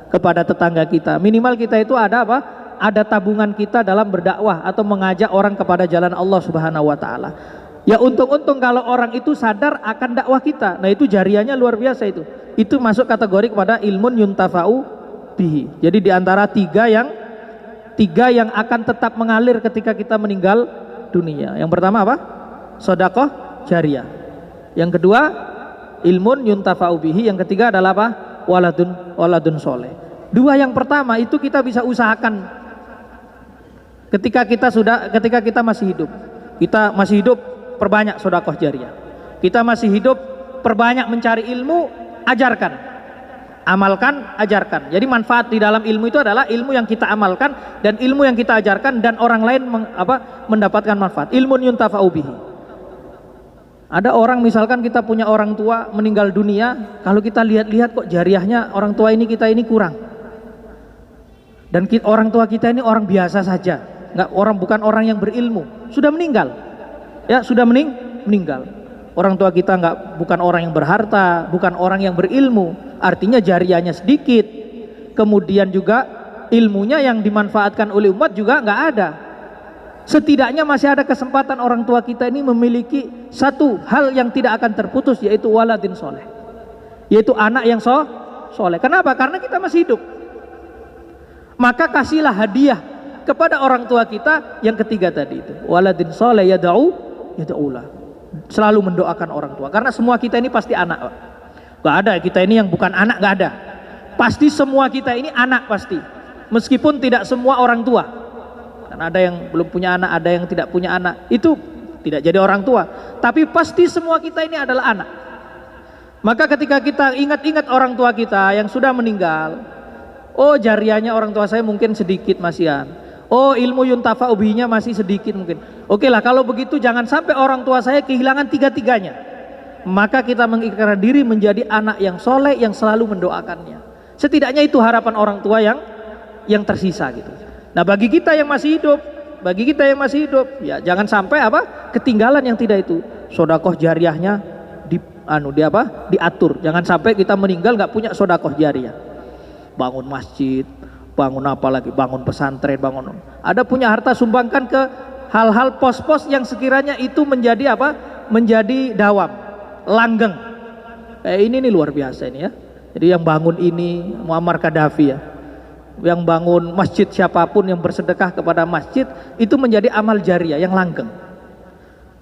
kepada tetangga kita, minimal kita itu ada apa? Ada tabungan kita dalam berdakwah atau mengajak orang kepada jalan Allah Subhanahu wa taala. Ya untung-untung kalau orang itu sadar akan dakwah kita. Nah itu jariahnya luar biasa itu. Itu masuk kategori kepada ilmun yuntafa'u bihi. Jadi diantara tiga yang akan tetap mengalir ketika kita meninggal dunia. Yang pertama apa? Sedekah jariyah. Yang kedua ilmun yuntafa'u bihi. Yang ketiga adalah apa? Waladun soleh. Dua yang pertama itu kita bisa usahakan ketika kita masih hidup. Kita masih hidup, perbanyak sedekah jariyah. Kita masih hidup, perbanyak mencari ilmu, ajarkan, amalkan, ajarkan. Jadi manfaat di dalam ilmu itu adalah ilmu yang kita amalkan dan ilmu yang kita ajarkan, dan orang lain mendapatkan manfaat. Ilmun yuntafa'u bihi. Ada orang, misalkan kita punya orang tua meninggal dunia, kalau kita lihat-lihat kok jariyahnya orang tua kita ini kurang. Dan orang tua kita ini orang biasa saja, bukan orang yang berilmu, sudah meninggal. Ya, sudah meninggal. Orang tua kita bukan orang yang berharta, bukan orang yang berilmu, artinya jariyahnya sedikit. Kemudian juga ilmunya yang dimanfaatkan oleh umat juga nggak ada. Setidaknya masih ada kesempatan orang tua kita ini memiliki satu hal yang tidak akan terputus, yaitu waladin soleh, yaitu anak yang soleh. Kenapa? Karena kita masih hidup. Maka kasihlah hadiah kepada orang tua kita yang ketiga tadi itu, waladin soleh yad'ulah, selalu mendoakan orang tua. Karena semua kita ini pasti anak, Pak. Gak ada kita ini yang bukan anak, gak ada. Pasti semua kita ini anak pasti, meskipun tidak semua orang tua. Karena ada yang belum punya anak, ada yang tidak punya anak, itu tidak jadi orang tua. Tapi pasti semua kita ini adalah anak. Maka ketika kita ingat-ingat orang tua kita yang sudah meninggal, oh jariyahnya orang tua saya mungkin sedikit masihan, oh ilmu yuntafa'u bihinya masih sedikit mungkin. Oke lah, kalau begitu jangan sampai orang tua saya kehilangan tiga-tiganya. Maka kita mengikrarkan diri menjadi anak yang soleh yang selalu mendoakannya. Setidaknya itu harapan orang tua yang tersisa gitu. Nah bagi kita yang masih hidup, ya jangan sampai ketinggalan yang tidak itu. Sedekah jariyahnya diatur. Jangan sampai kita meninggal nggak punya sedekah jariyah. Bangun masjid, bangun apa lagi, bangun pesantren, ada punya harta, sumbangkan ke hal-hal pos-pos yang sekiranya itu menjadi menjadi dawam, langgeng. Ini nih luar biasa ini ya. Jadi yang bangun ini Muammar Gaddafi ya, yang bangun masjid, siapapun yang bersedekah kepada masjid itu menjadi amal jariyah yang langgeng.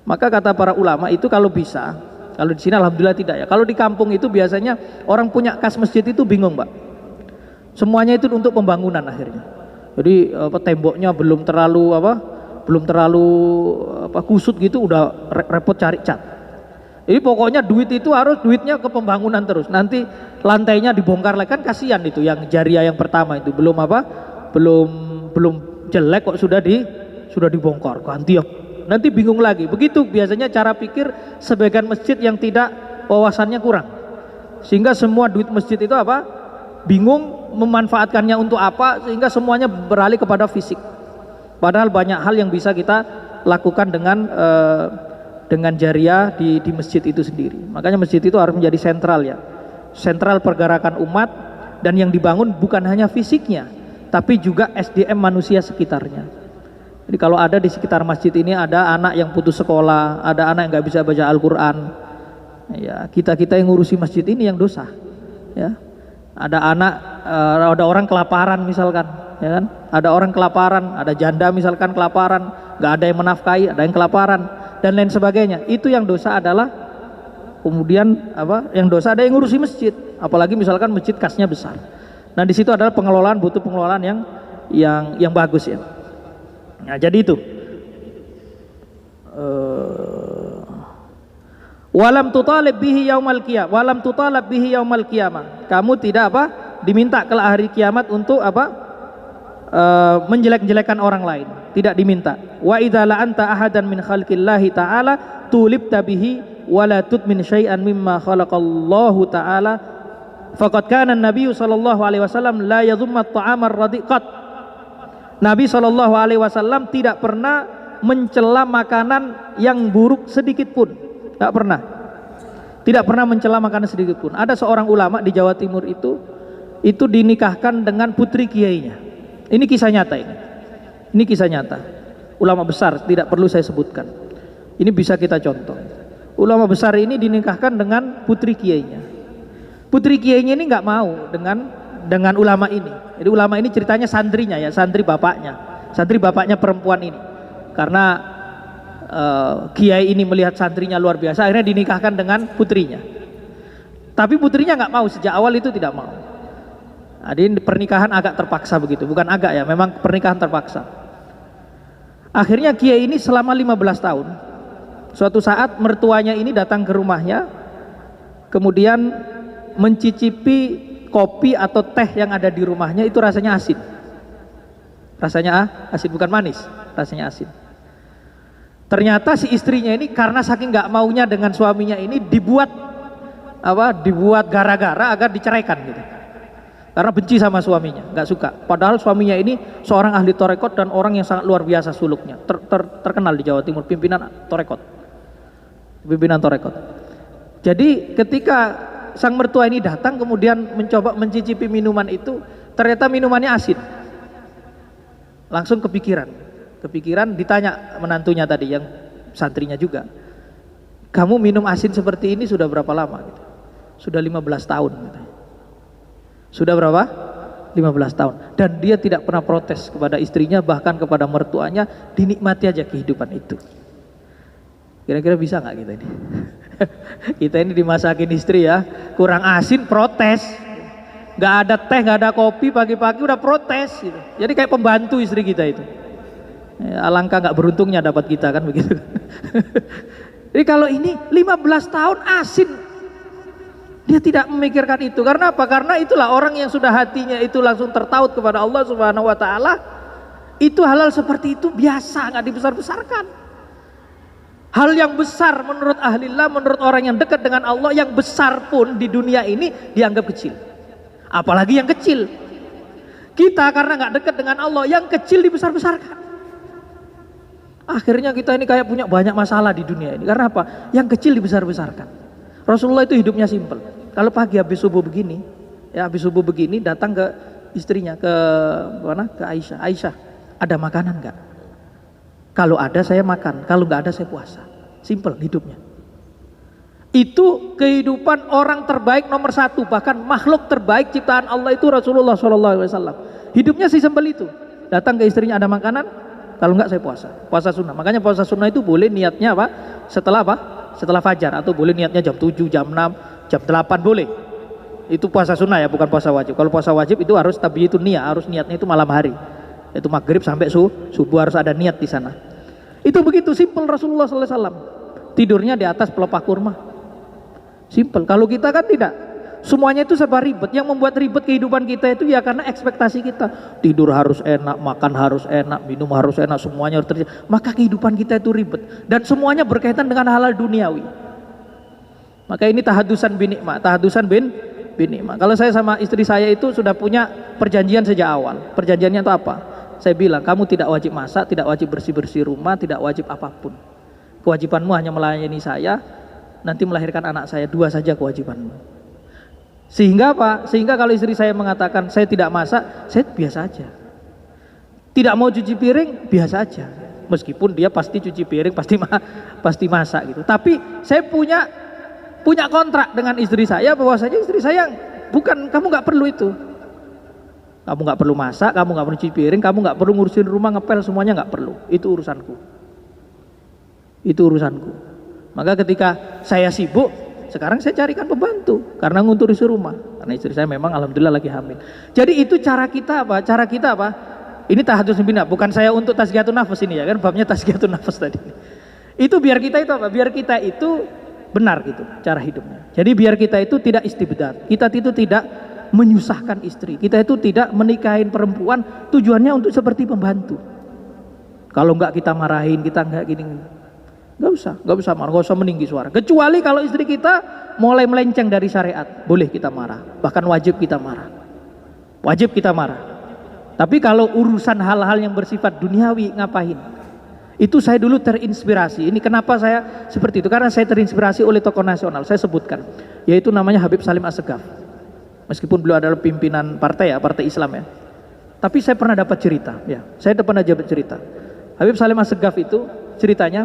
Maka kata para ulama itu kalau bisa, kalau di sini alhamdulillah tidak ya. Kalau di kampung itu biasanya orang punya kas masjid itu bingung, Pak. Semuanya itu untuk pembangunan akhirnya. Jadi temboknya belum terlalu kusut gitu, udah repot cari cat. Jadi pokoknya duitnya ke pembangunan terus. Nanti lantainya dibongkar lagi, kan kasihan itu yang jariyah yang pertama itu belum jelek kok sudah dibongkar, ganti yang nanti bingung lagi. Begitu biasanya cara pikir sebagian masjid yang tidak wawasannya kurang. Sehingga semua duit masjid itu bingung memanfaatkannya untuk apa, sehingga semuanya beralih kepada fisik. Padahal banyak hal yang bisa kita lakukan dengan jariyah di masjid itu sendiri. Makanya masjid itu harus menjadi sentral ya. sentral pergerakan umat, dan yang dibangun bukan hanya fisiknya, tapi juga SDM manusia sekitarnya. Jadi kalau ada di sekitar masjid ini ada anak yang putus sekolah, ada anak yang nggak bisa baca Al-Quran, ya kita yang ngurusi masjid ini yang dosa. Ya, ada orang kelaparan misalkan, ya kan? Ada orang kelaparan, ada janda misalkan kelaparan, nggak ada yang menafkahi, ada yang kelaparan dan lain sebagainya. Itu yang dosa adalah kemudian yang dosa ada yang ngurusi masjid, apalagi misalkan masjid kasnya besar. Nah di situ adalah pengelolaan, butuh pengelolaan yang bagus ya. Nah jadi itu. Walam tutalib bihi yaumal qiyamah. Kamu tidak diminta kelak hari kiamat untuk menjelek-jelekan orang lain, tidak diminta. Wa idza la anta ahadan min khalqillahi ta'ala tulibta bihi wala tudmin syai'an mimma khalaqallahu ta'ala faqad kana an-nabiy sallallahu alaihi wasallam la yadhumma at-ta'ama ar-radiqat. Nabi sallallahu alaihi wasallam tidak pernah mencela makanan yang buruk sedikit pun. Tidak pernah. Tidak pernah mencela makanan sedikit pun. Ada seorang ulama di Jawa Timur itu dinikahkan dengan putri kiainya. Ini kisah nyata ini. Ini kisah nyata. Ulama besar, tidak perlu saya sebutkan. Ini bisa kita contoh. Ulama besar ini dinikahkan dengan putri kiainya. Putri kiainya ini nggak mau dengan ulama ini. Jadi ulama ini ceritanya santrinya ya, santri bapaknya perempuan ini. Karena kiai ini melihat santrinya luar biasa, akhirnya dinikahkan dengan putrinya. Tapi putrinya nggak mau, sejak awal itu tidak mau. Jadi pernikahan agak terpaksa begitu, bukan agak ya, memang pernikahan terpaksa. Akhirnya kiai ini selama 15 tahun, suatu saat mertuanya ini datang ke rumahnya, kemudian mencicipi kopi atau teh yang ada di rumahnya, itu rasanya asin. Rasanya asin, bukan manis, rasanya asin. Ternyata si istrinya ini karena saking nggak maunya dengan suaminya ini dibuat gara-gara agar diceraikan gitu. Karena benci sama suaminya, nggak suka. Padahal suaminya ini seorang ahli torekot dan orang yang sangat luar biasa suluknya, terkenal di Jawa Timur, pimpinan torekot. Jadi ketika sang mertua ini datang kemudian mencoba mencicipi minuman itu, ternyata minumannya asin. Langsung kepikiran ditanya menantunya tadi yang santrinya juga, kamu minum asin seperti ini sudah berapa lama gitu? Sudah 15 tahun gitu. Sudah berapa? 15 tahun. Dan dia tidak pernah protes kepada istrinya, bahkan kepada mertuanya, dinikmati aja kehidupan itu. Kira-kira bisa nggak kita ini? Kita ini dimasakin istri ya, kurang asin protes, nggak ada teh, nggak ada kopi, pagi-pagi udah protes gitu. Jadi kayak pembantu istri kita itu. Alangkah nggak beruntungnya dapat kita kan begitu. Jadi kalau ini 15 tahun asin, dia tidak memikirkan itu. Karena apa? Karena itulah orang yang sudah hatinya itu langsung tertaut kepada Allah Subhanahu Wa Taala. Itu halal seperti itu biasa, nggak dibesar-besarkan. Hal yang besar menurut ahlillah, menurut orang yang dekat dengan Allah, yang besar pun di dunia ini dianggap kecil. Apalagi yang kecil. Kita karena nggak dekat dengan Allah, yang kecil dibesar-besarkan. Akhirnya kita ini kayak punya banyak masalah di dunia ini. Karena apa? Yang kecil dibesar-besarkan. Rasulullah itu hidupnya simpel. Kalau pagi habis subuh begini, datang ke istrinya, ke Aisyah. Aisyah, ada makanan nggak? Kalau ada saya makan, kalau nggak ada saya puasa. Simpel hidupnya. Itu kehidupan orang terbaik nomor satu, bahkan makhluk terbaik ciptaan Allah itu Rasulullah SAW. Hidupnya sesimpel itu. Datang ke istrinya, ada makanan, kalau enggak saya puasa sunnah. Makanya puasa sunnah itu boleh niatnya setelah fajar, atau boleh niatnya jam 7, jam 6, jam 8 boleh. Itu puasa sunnah ya, bukan puasa wajib. Kalau puasa wajib itu harus itu harus niatnya itu malam hari. Itu maghrib sampai subuh harus ada niat di sana. Itu begitu simpel Rasulullah SAW. Tidurnya di atas pelepah kurma. Simpel. Kalau kita kan tidak. Semuanya itu serba ribet. Yang membuat ribet kehidupan kita itu ya karena ekspektasi kita. Tidur harus enak, makan harus enak, minum harus enak, semuanya harus terjadi. Maka kehidupan kita itu ribet. Dan semuanya berkaitan dengan halal duniawi. Maka ini tahadusan bin nikmah. Kalau saya sama istri saya itu sudah punya perjanjian sejak awal. Perjanjiannya itu apa? Saya bilang, kamu tidak wajib masak, tidak wajib bersih-bersih rumah, tidak wajib apapun. Kewajibanmu hanya melayani saya, nanti melahirkan anak saya, 2 saja kewajibanmu. Sehingga apa? Sehingga kalau istri saya mengatakan saya tidak masak, saya biasa aja. Tidak mau cuci piring, biasa aja. Meskipun dia pasti cuci piring, pasti masak gitu. Tapi saya punya kontrak dengan istri saya bahwasanya istri saya bukan, kamu nggak perlu itu. Kamu nggak perlu masak, kamu nggak perlu cuci piring, kamu nggak perlu ngurusin rumah, ngepel, semuanya nggak perlu. Itu urusanku. Itu urusanku. Maka ketika saya sibuk, sekarang saya carikan pembantu karena ngurusi rumah. Karena istri saya memang alhamdulillah lagi hamil. Jadi itu cara kita apa? Cara kita apa? Ini tahajud bina, bukan saya untuk tazkiyatun nafas ini ya kan, babnya tazkiyatun nafas tadi. Itu biar kita itu apa? Biar kita itu benar gitu cara hidupnya. Jadi biar kita itu tidak istibdad, kita itu tidak menyusahkan istri, kita itu tidak menikahin perempuan tujuannya untuk seperti pembantu. Kalau enggak kita marahin, kita enggak gini, enggak usah marah, enggak usah meninggi suara. Kecuali kalau istri kita mulai melenceng dari syariat, boleh kita marah, bahkan wajib kita marah. Wajib kita marah. Tapi kalau urusan hal-hal yang bersifat duniawi, ngapain? Itu saya dulu terinspirasi. Ini kenapa saya seperti itu? Karena saya terinspirasi oleh tokoh nasional, saya sebutkan, yaitu namanya Habib Salim Assegaf. Meskipun beliau adalah pimpinan partai ya, partai Islam ya. Tapi saya pernah dapat cerita, ya. Saya pernah dapat cerita. Habib Salim Assegaf itu ceritanya,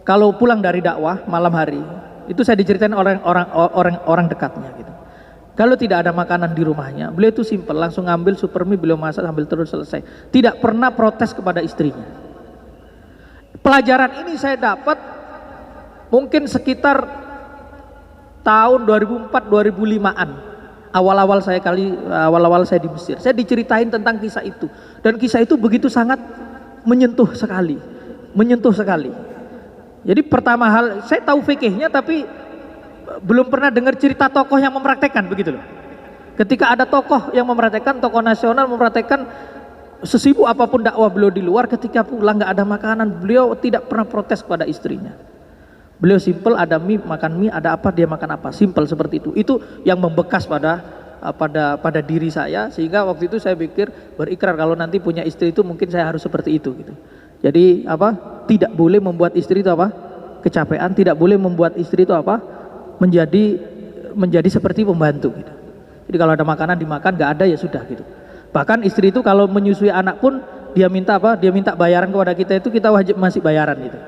kalau pulang dari dakwah malam hari, itu saya diceritain orang dekatnya gitu. Kalau tidak ada makanan di rumahnya, beliau itu simpel, langsung ngambil supermi, beliau masak sambil terus selesai. Tidak pernah protes kepada istrinya. Pelajaran ini saya dapat mungkin sekitar tahun 2004-2005an. Awal-awal saya di Mesir. Saya diceritain tentang kisah itu. Dan kisah itu begitu sangat menyentuh sekali. Menyentuh sekali. Jadi pertama hal, saya tahu fikihnya tapi belum pernah dengar cerita tokoh yang mempraktekkan begitu loh. Ketika ada tokoh yang mempraktekkan, tokoh nasional mempraktekkan, sesibuk apapun dakwah beliau di luar, ketika pulang nggak ada makanan, beliau tidak pernah protes kepada istrinya. Beliau simpel, ada mie makan mie, ada apa dia makan apa, simpel seperti itu. Itu yang membekas pada diri saya, sehingga waktu itu saya pikir berikrar kalau nanti punya istri itu mungkin saya harus seperti itu gitu. Jadi apa? Tidak boleh membuat istri itu apa? Kecapean, tidak boleh membuat istri itu apa? menjadi seperti pembantu gitu. Jadi kalau ada makanan dimakan, nggak ada ya sudah gitu. Bahkan istri itu kalau menyusui anak pun dia minta apa? Dia minta bayaran kepada kita, itu kita wajib masih bayaran gitu.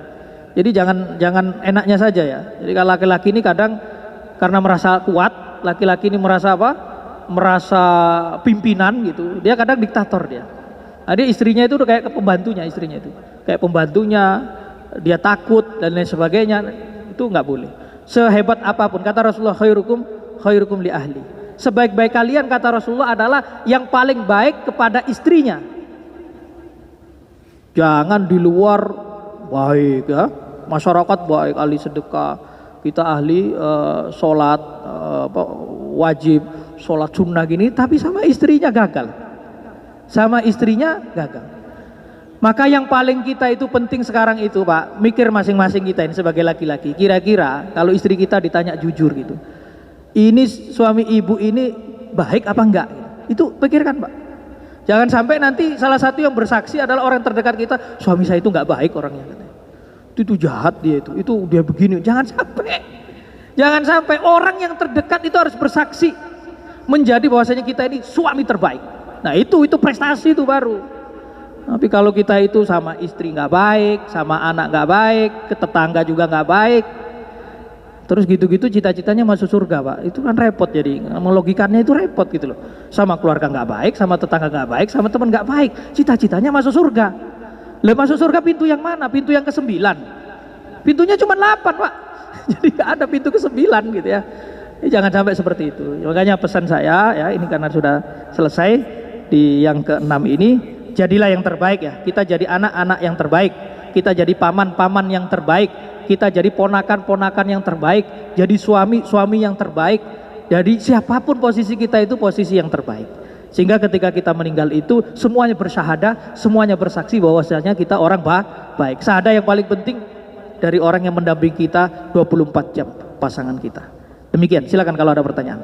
Jadi jangan enaknya saja ya. Jadi kalau laki-laki ini kadang karena merasa kuat, laki-laki ini merasa apa? Merasa pimpinan gitu. Dia kadang diktator dia. Nah, dia istrinya itu udah kayak pembantunya, istrinya itu. Kayak pembantunya, dia takut dan lain sebagainya. Itu nggak boleh. Sehebat apapun, kata Rasulullah, khairukum li ahli. Sebaik-baik kalian, kata Rasulullah, adalah yang paling baik kepada istrinya. Jangan di luar baik ya, masyarakat baik, ahli sedekah, kita ahli sholat wajib, sholat sunnah gini, tapi sama istrinya gagal. Sama istrinya gagal. Maka yang paling kita itu penting sekarang itu Pak, mikir masing-masing kita ini sebagai laki-laki. Kira-kira kalau istri kita ditanya jujur gitu, ini suami ibu ini baik apa enggak? Itu pikirkan Pak. Jangan sampai nanti salah satu yang bersaksi adalah orang terdekat kita, suami saya itu enggak baik orangnya. Itu jahat dia itu dia begini. Jangan sampai orang yang terdekat itu harus bersaksi menjadi bahwasanya kita ini suami terbaik. Nah itu prestasi itu baru. Tapi kalau kita itu sama istri nggak baik, sama anak nggak baik, ke tetangga juga nggak baik, terus gitu-gitu cita-citanya masuk surga Pak, itu kan repot. Jadi logikanya itu repot gitu loh. Sama keluarga nggak baik, sama tetangga nggak baik, sama teman nggak baik, cita-citanya masuk surga. Lah masuk surga pintu yang mana? Pintu yang ke-9. Pintunya cuma 8 Pak. Jadi nggak ada pintu ke-9 gitu ya. Jangan sampai seperti itu. Makanya pesan saya ya, ini karena sudah selesai di yang ke-6 ini, jadilah yang terbaik ya. Kita jadi anak-anak yang terbaik, kita jadi paman-paman yang terbaik, kita jadi ponakan-ponakan yang terbaik, jadi suami-suami yang terbaik. Jadi siapapun posisi kita itu posisi yang terbaik. Sehingga ketika kita meninggal itu semuanya bersyahadah, semuanya bersaksi bahwasanya kita orang baik. Syahadah yang paling penting dari orang yang mendampingi kita 24 jam, pasangan kita. Demikian, silakan kalau ada pertanyaan.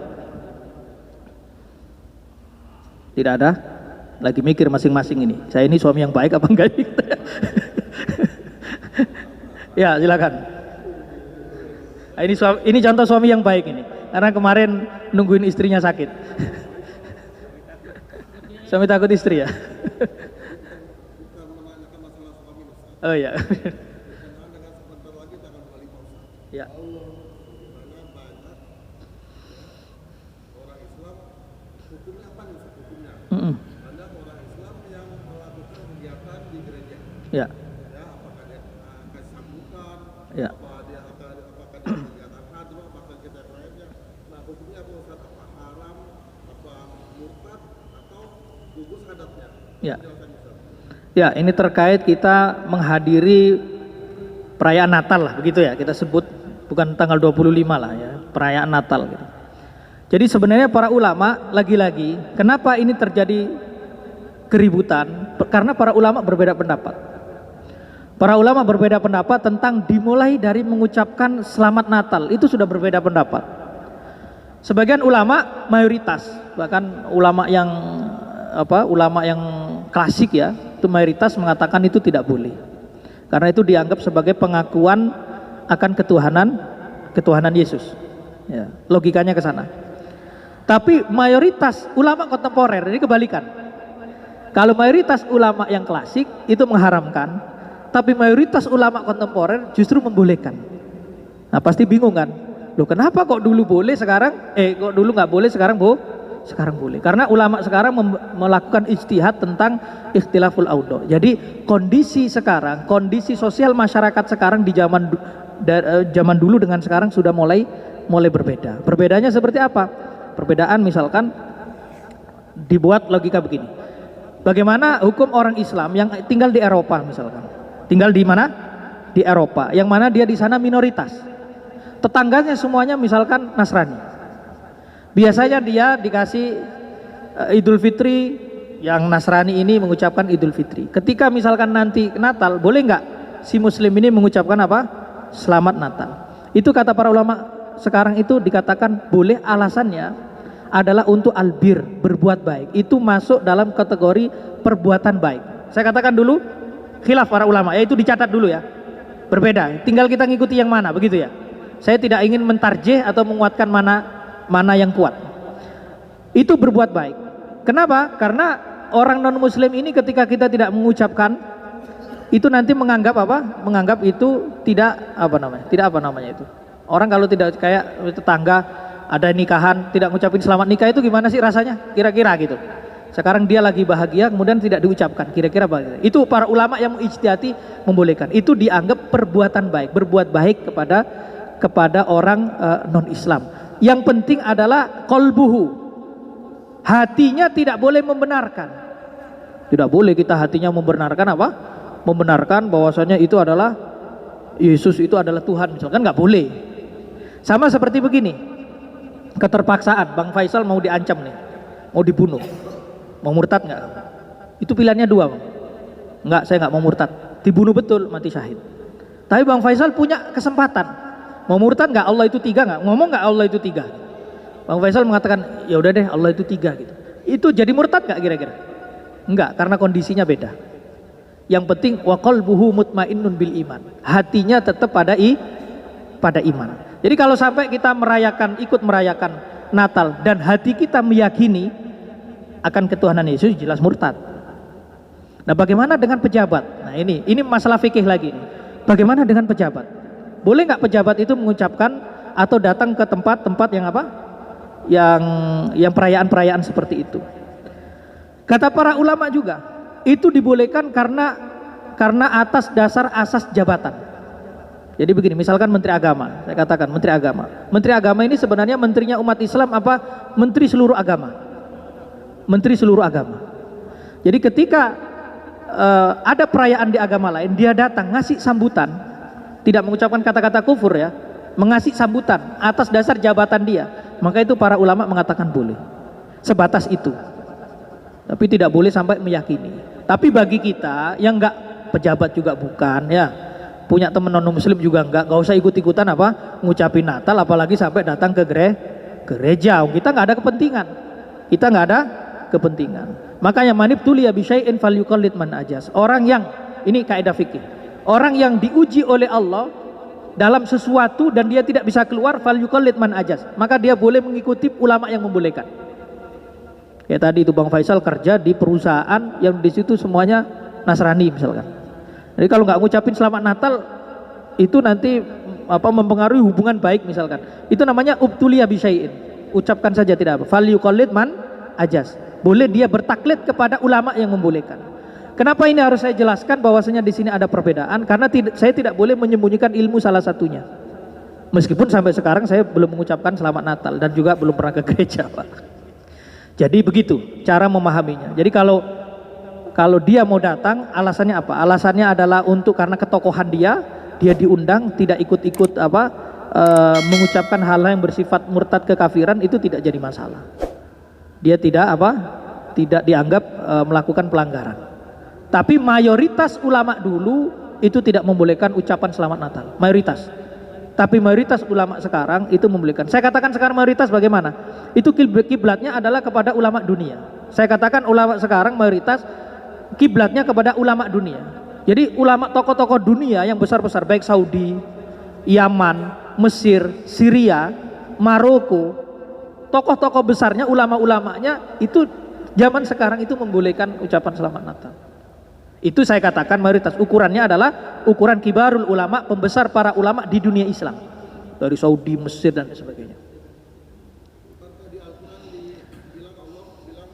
Tidak ada? Lagi mikir masing-masing ini, saya ini suami yang baik apa enggak? Ya silakan. Ini contoh suami yang baik ini. karena kemarin nungguin istrinya sakit. Suami takut istri ya. Oh iya. Ya. Ya. Ya. Ya. Ya, ini terkait kita menghadiri perayaan Natal lah, begitu ya, kita sebut, bukan tanggal 25 lah ya, perayaan Natal gitu. Jadi sebenarnya para ulama, lagi-lagi, kenapa ini terjadi keributan? Karena para ulama berbeda pendapat. Para ulama berbeda pendapat tentang dimulai dari mengucapkan selamat Natal, itu sudah berbeda pendapat. Sebagian ulama, mayoritas, bahkan ulama yang klasik ya, itu mayoritas mengatakan itu tidak boleh. Karena itu dianggap sebagai pengakuan akan ketuhanan Yesus. Ya, logikanya ke sana. Tapi mayoritas ulama kontemporer ini kebalikan. Kalau mayoritas ulama yang klasik itu mengharamkan, tapi mayoritas ulama kontemporer justru membolehkan. Nah, pasti bingung kan? Loh, kenapa kok dulu boleh sekarang kok dulu nggak boleh sekarang sekarang boleh? Karena ulama sekarang melakukan ijtihad tentang ikhtilaful audo. Jadi kondisi sekarang, kondisi sosial masyarakat sekarang di zaman dulu dengan sekarang sudah mulai berbeda. Perbedaannya seperti apa? Perbedaan misalkan dibuat logika begini. Bagaimana hukum orang Islam yang tinggal di Eropa misalkan? Tinggal di mana? Di Eropa. Yang mana dia di sana minoritas. Tetangganya semuanya misalkan Nasrani. Biasanya dia dikasih Idul Fitri, yang Nasrani ini mengucapkan Idul Fitri. Ketika misalkan nanti Natal, boleh nggak si Muslim ini mengucapkan apa? Selamat Natal. Itu kata para ulama sekarang itu dikatakan boleh, alasannya adalah untuk albir, berbuat baik. Itu masuk dalam kategori perbuatan baik. Saya katakan dulu khilaf para ulama, ya itu dicatat dulu ya. Berbeda, tinggal kita ngikuti yang mana, begitu ya. Saya tidak ingin mentarjih atau menguatkan mana yang kuat. Itu berbuat baik. Kenapa? Karena orang non muslim ini ketika kita tidak mengucapkan itu nanti menganggap apa? Menganggap itu tidak apa namanya itu. Orang kalau tidak kayak tetangga ada nikahan tidak ngucapin selamat nikah itu gimana sih rasanya? Kira-kira gitu. Sekarang dia lagi bahagia kemudian tidak diucapkan. Kira-kira bagaimana? Itu para ulama yang mengijtihadi membolehkan. Itu dianggap perbuatan baik, berbuat baik kepada orang non Islam. Yang penting adalah qalbuhu. Hatinya tidak boleh membenarkan. Tidak boleh kita hatinya membenarkan apa? Membenarkan bahwasanya itu adalah Yesus itu adalah Tuhan misalkan, nggak boleh. Sama seperti begini, keterpaksaan. Bang Faisal mau diancam nih, mau dibunuh, mau murtad nggak? Itu pilihannya dua, Bang. Nggak, saya nggak mau murtad. Dibunuh betul, mati syahid. Tapi Bang Faisal punya kesempatan, mau murtad nggak? Allah itu tiga nggak? Ngomong nggak Allah itu tiga? Bang Faisal mengatakan, ya udah deh Allah itu tiga gitu. Itu jadi murtad nggak kira-kira? Enggak, karena kondisinya beda. Yang penting wa qalbuhu mutmainnun bil iman. Hatinya tetap pada iman. Jadi kalau sampai kita ikut merayakan Natal dan hati kita meyakini akan ketuhanan Yesus, jelas murtad. Nah, bagaimana dengan pejabat? Nah, ini masalah fikih lagi nih. Bagaimana dengan pejabat? Boleh nggak pejabat itu mengucapkan atau datang ke tempat-tempat yang apa? Yang perayaan-perayaan seperti itu? Kata para ulama juga, itu dibolehkan karena atas dasar asas jabatan. Jadi begini, misalkan Menteri Agama, saya katakan Menteri Agama. Menteri Agama ini sebenarnya menterinya umat Islam apa? Menteri seluruh agama. Menteri seluruh agama. Jadi ketika ada perayaan di agama lain, dia datang ngasih sambutan, tidak mengucapkan kata-kata kufur ya, mengasih sambutan atas dasar jabatan dia, maka itu para ulama mengatakan boleh. Sebatas itu. Tapi tidak boleh sampai meyakini. Tapi bagi kita yang enggak, pejabat juga bukan ya, punya teman non muslim juga enggak usah ikut-ikutan apa ngucapin Natal, apalagi sampai datang ke gereja. Kita nggak ada kepentingan. Makanya manibtuliya bisyai'in falyuqallid man ajas. Orang yang, ini kaidah fikih, orang yang diuji oleh Allah dalam sesuatu dan dia tidak bisa keluar, fal yuqallid man ajaz, maka dia boleh mengikuti ulama yang membolehkan. Kayak tadi itu Bang Faisal kerja di perusahaan yang di situ semuanya Nasrani misalkan. Jadi kalau nggak ngucapin selamat Natal itu nanti mempengaruhi hubungan baik misalkan. Itu namanya ubtuliya bisyai'in. Ucapkan saja tidak apa. Fal yuqallid man ajaz. Boleh dia bertaklid kepada ulama yang membolehkan. Kenapa ini harus saya jelaskan bahwasanya di sini ada perbedaan? Karena saya tidak boleh menyembunyikan ilmu salah satunya. Meskipun sampai sekarang saya belum mengucapkan selamat Natal dan juga belum pernah ke gereja, Pak. Jadi begitu cara memahaminya. Jadi kalau dia mau datang, alasannya apa? Alasannya adalah untuk karena ketokohan dia diundang, tidak ikut-ikut mengucapkan hal yang bersifat murtad kekafiran, itu tidak jadi masalah. Dia tidak dianggap melakukan pelanggaran. Tapi mayoritas ulama dulu itu tidak membolehkan ucapan selamat Natal, mayoritas. Tapi mayoritas ulama sekarang itu membolehkan. Saya katakan sekarang mayoritas bagaimana? Itu kiblatnya adalah kepada ulama dunia. Saya katakan ulama sekarang mayoritas kiblatnya kepada ulama dunia. Jadi ulama tokoh-tokoh dunia yang besar-besar, baik Saudi, Yaman, Mesir, Syria, Maroko, tokoh-tokoh besarnya, ulama-ulamanya itu zaman sekarang itu membolehkan ucapan selamat Natal. Itu saya katakan mayoritas. Ukurannya adalah ukuran kibarul ulama, pembesar para ulama di dunia Islam, dari Saudi, Mesir dan sebagainya. Di Al-Quran dibilang Allah bilang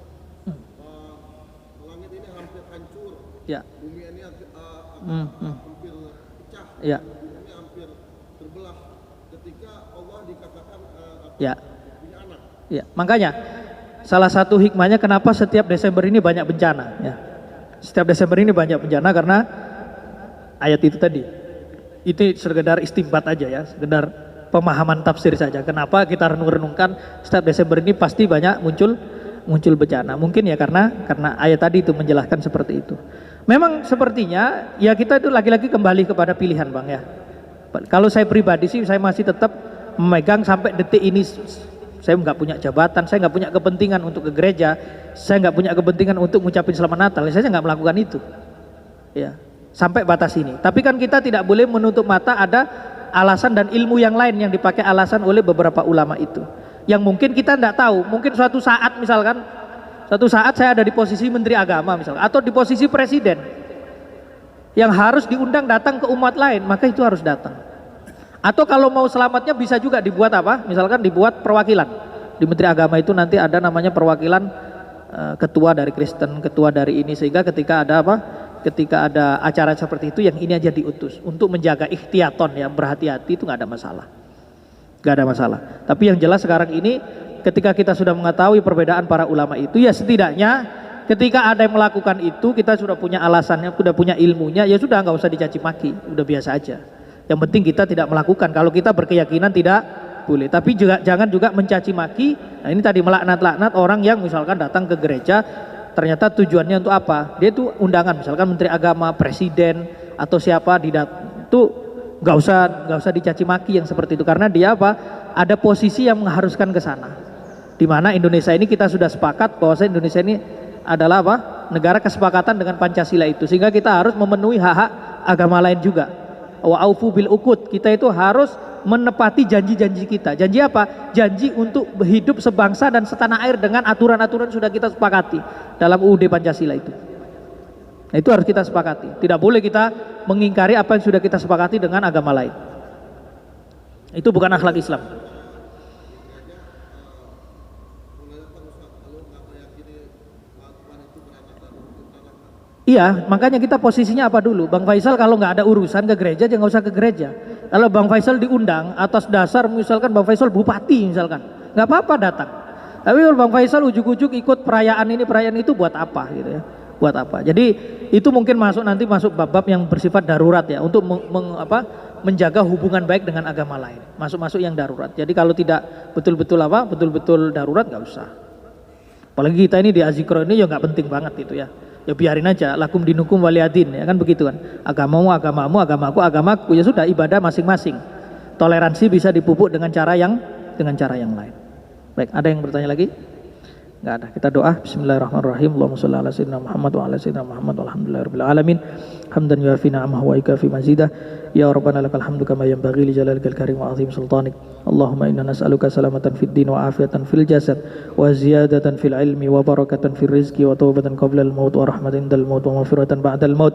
langit ini hampir hancur, Ya. bumi ini hampir pecah, Ya. bumi ini hampir terbelah. Ketika Allah dikatakan Ya. punya anak. Ya. Makanya salah satu hikmahnya kenapa setiap Desember ini banyak bencana. Ya. Setiap Desember ini banyak bencana karena ayat itu tadi. Itu sekedar istimbat aja ya, sekedar pemahaman tafsir saja. Kenapa kita renung-renungkan setiap Desember ini pasti banyak muncul bencana. Mungkin ya karena ayat tadi itu menjelaskan seperti itu. Memang sepertinya ya kita itu lagi-lagi kembali kepada pilihan Bang ya. Kalau saya pribadi sih saya masih tetap memegang sampai detik ini. Saya nggak punya jabatan, saya nggak punya kepentingan untuk ke gereja, saya nggak punya kepentingan untuk mengucapin selamat Natal, saya nggak melakukan itu, ya sampai batas ini. Tapi kan kita tidak boleh menutup mata ada alasan dan ilmu yang lain yang dipakai alasan oleh beberapa ulama itu, yang mungkin kita nggak tahu. Mungkin suatu saat misalkan, suatu saat saya ada di posisi menteri agama misalkan, atau di posisi presiden, yang harus diundang datang ke umat lain, maka itu harus datang. Atau kalau mau selamatnya bisa juga dibuat misalkan dibuat perwakilan di Menteri Agama itu nanti ada namanya perwakilan ketua dari Kristen, ketua dari ini, sehingga ketika ada acara seperti itu yang ini aja diutus untuk menjaga ikhtiaton ya, berhati-hati, itu nggak ada masalah. Tapi yang jelas sekarang ini ketika kita sudah mengetahui perbedaan para ulama itu, ya setidaknya ketika ada yang melakukan itu kita sudah punya alasannya, sudah punya ilmunya, ya sudah nggak usah dicaci maki, udah biasa aja. Yang penting kita tidak melakukan. Kalau kita berkeyakinan tidak boleh. Tapi juga jangan juga mencaci maki. Nah ini tadi melaknat-laknat orang yang misalkan datang ke gereja, ternyata tujuannya untuk apa? Dia itu undangan, misalkan Menteri Agama, Presiden atau siapa itu nggak usah dicaci maki yang seperti itu. Karena dia ada posisi yang mengharuskan ke sana. Di mana Indonesia ini kita sudah sepakat bahwa Indonesia ini adalah negara kesepakatan dengan Pancasila itu. Sehingga kita harus memenuhi hak-hak agama lain juga. Wa aufu bil uqud, kita itu harus menepati janji-janji kita. Janji apa? Janji untuk hidup sebangsa dan setanah air dengan aturan-aturan sudah kita sepakati dalam UUD Pancasila itu. Nah, itu harus kita sepakati. Tidak boleh kita mengingkari apa yang sudah kita sepakati dengan agama lain. Itu bukan akhlak Islam. Iya, makanya kita posisinya apa dulu? Bang Faisal kalau nggak ada urusan ke gereja, jangan usah ke gereja. Kalau Bang Faisal diundang atas dasar misalkan Bang Faisal bupati misalkan, nggak apa-apa datang. Tapi kalau Bang Faisal ujuk-ujuk ikut perayaan ini perayaan itu buat apa gitu ya? Buat apa? Jadi itu mungkin nanti masuk bab-bab yang bersifat darurat ya, untuk menjaga hubungan baik dengan agama lain. Masuk yang darurat. Jadi kalau tidak betul-betul darurat nggak usah. Apalagi kita ini di Azikro ini ya nggak penting banget itu ya. Ya biarin aja, lakum dinukum waliyadin, ya kan begitu kan. Agamamu, agamaku, ya sudah, ibadah masing-masing. Toleransi bisa dipupuk dengan cara yang lain. Baik, ada yang bertanya lagi? Enggak ada. Kita doa. Bismillahirrahmanirrahim. Allahumma shalli ala sayyidina Muhammad wa ala sayyidina Muhammad walhamdulillahirabbil alamin. hamdan yuafi ni'amahu wa yukafi mazidah. Ya Rabbana lakal hamdu kama yanbaghi li jalalikal karim wa azim sultanik. Allahumma inna nas'aluka salamatan fid din wa afiatan fil jasad wa ziyadatan fil ilmi wa barakatan fil rizqi wa taubatan qabla al maut wa rahmatan indal maut wa maghfiratan ba'dal maut.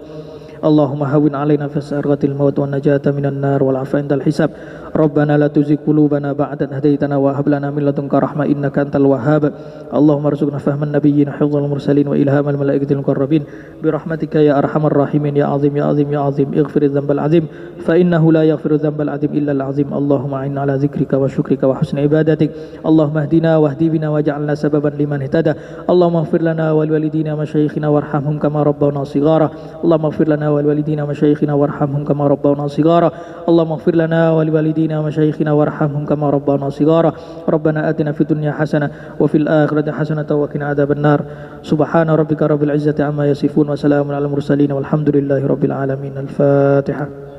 Allahumma hawwin alaina fi sa'ratil maut wa najata minan nar wal afa indal hisab. Rabbana la tuzigh qulubana ba'da idh hadaytana wa hab lana min ladunka rahmah innaka antal wahhab. Allahumma arzuqna fahman nabiyyin hifdzal mursalin wa ilhamal malaikatil muqarrabin bi rahmatika ya arhamar rahimin ya azim ya azim ya azim ighfir dzambal azim fa innahu la yaghfiru dzambal azim illa al azim. Allahumma a'inna ala dzikrika wa syukrika wa husni ibadatik. Allahumma hdina wahdi bina waj'alna sababan liman ihtada. Allahumma ighfir lana wal walidina masyayikhina warhamhum kama rabbawna shighara. Allahumma ighfir lana wal walidina masyayikhina warhamhum kama rabbawna shighara. Allahumma ighfir lana wal walidina masyayikhina warhamhum kama rabbawna shighara. Rabbana atina fid dunya hasanah wa fil akhirati hasanah wa qina adzaban nar. Subhana rabbika rabbil izzati amma yasifun wa salamun alal mursalin walhamdulillahi rabbil alamin. Al-Fatihah.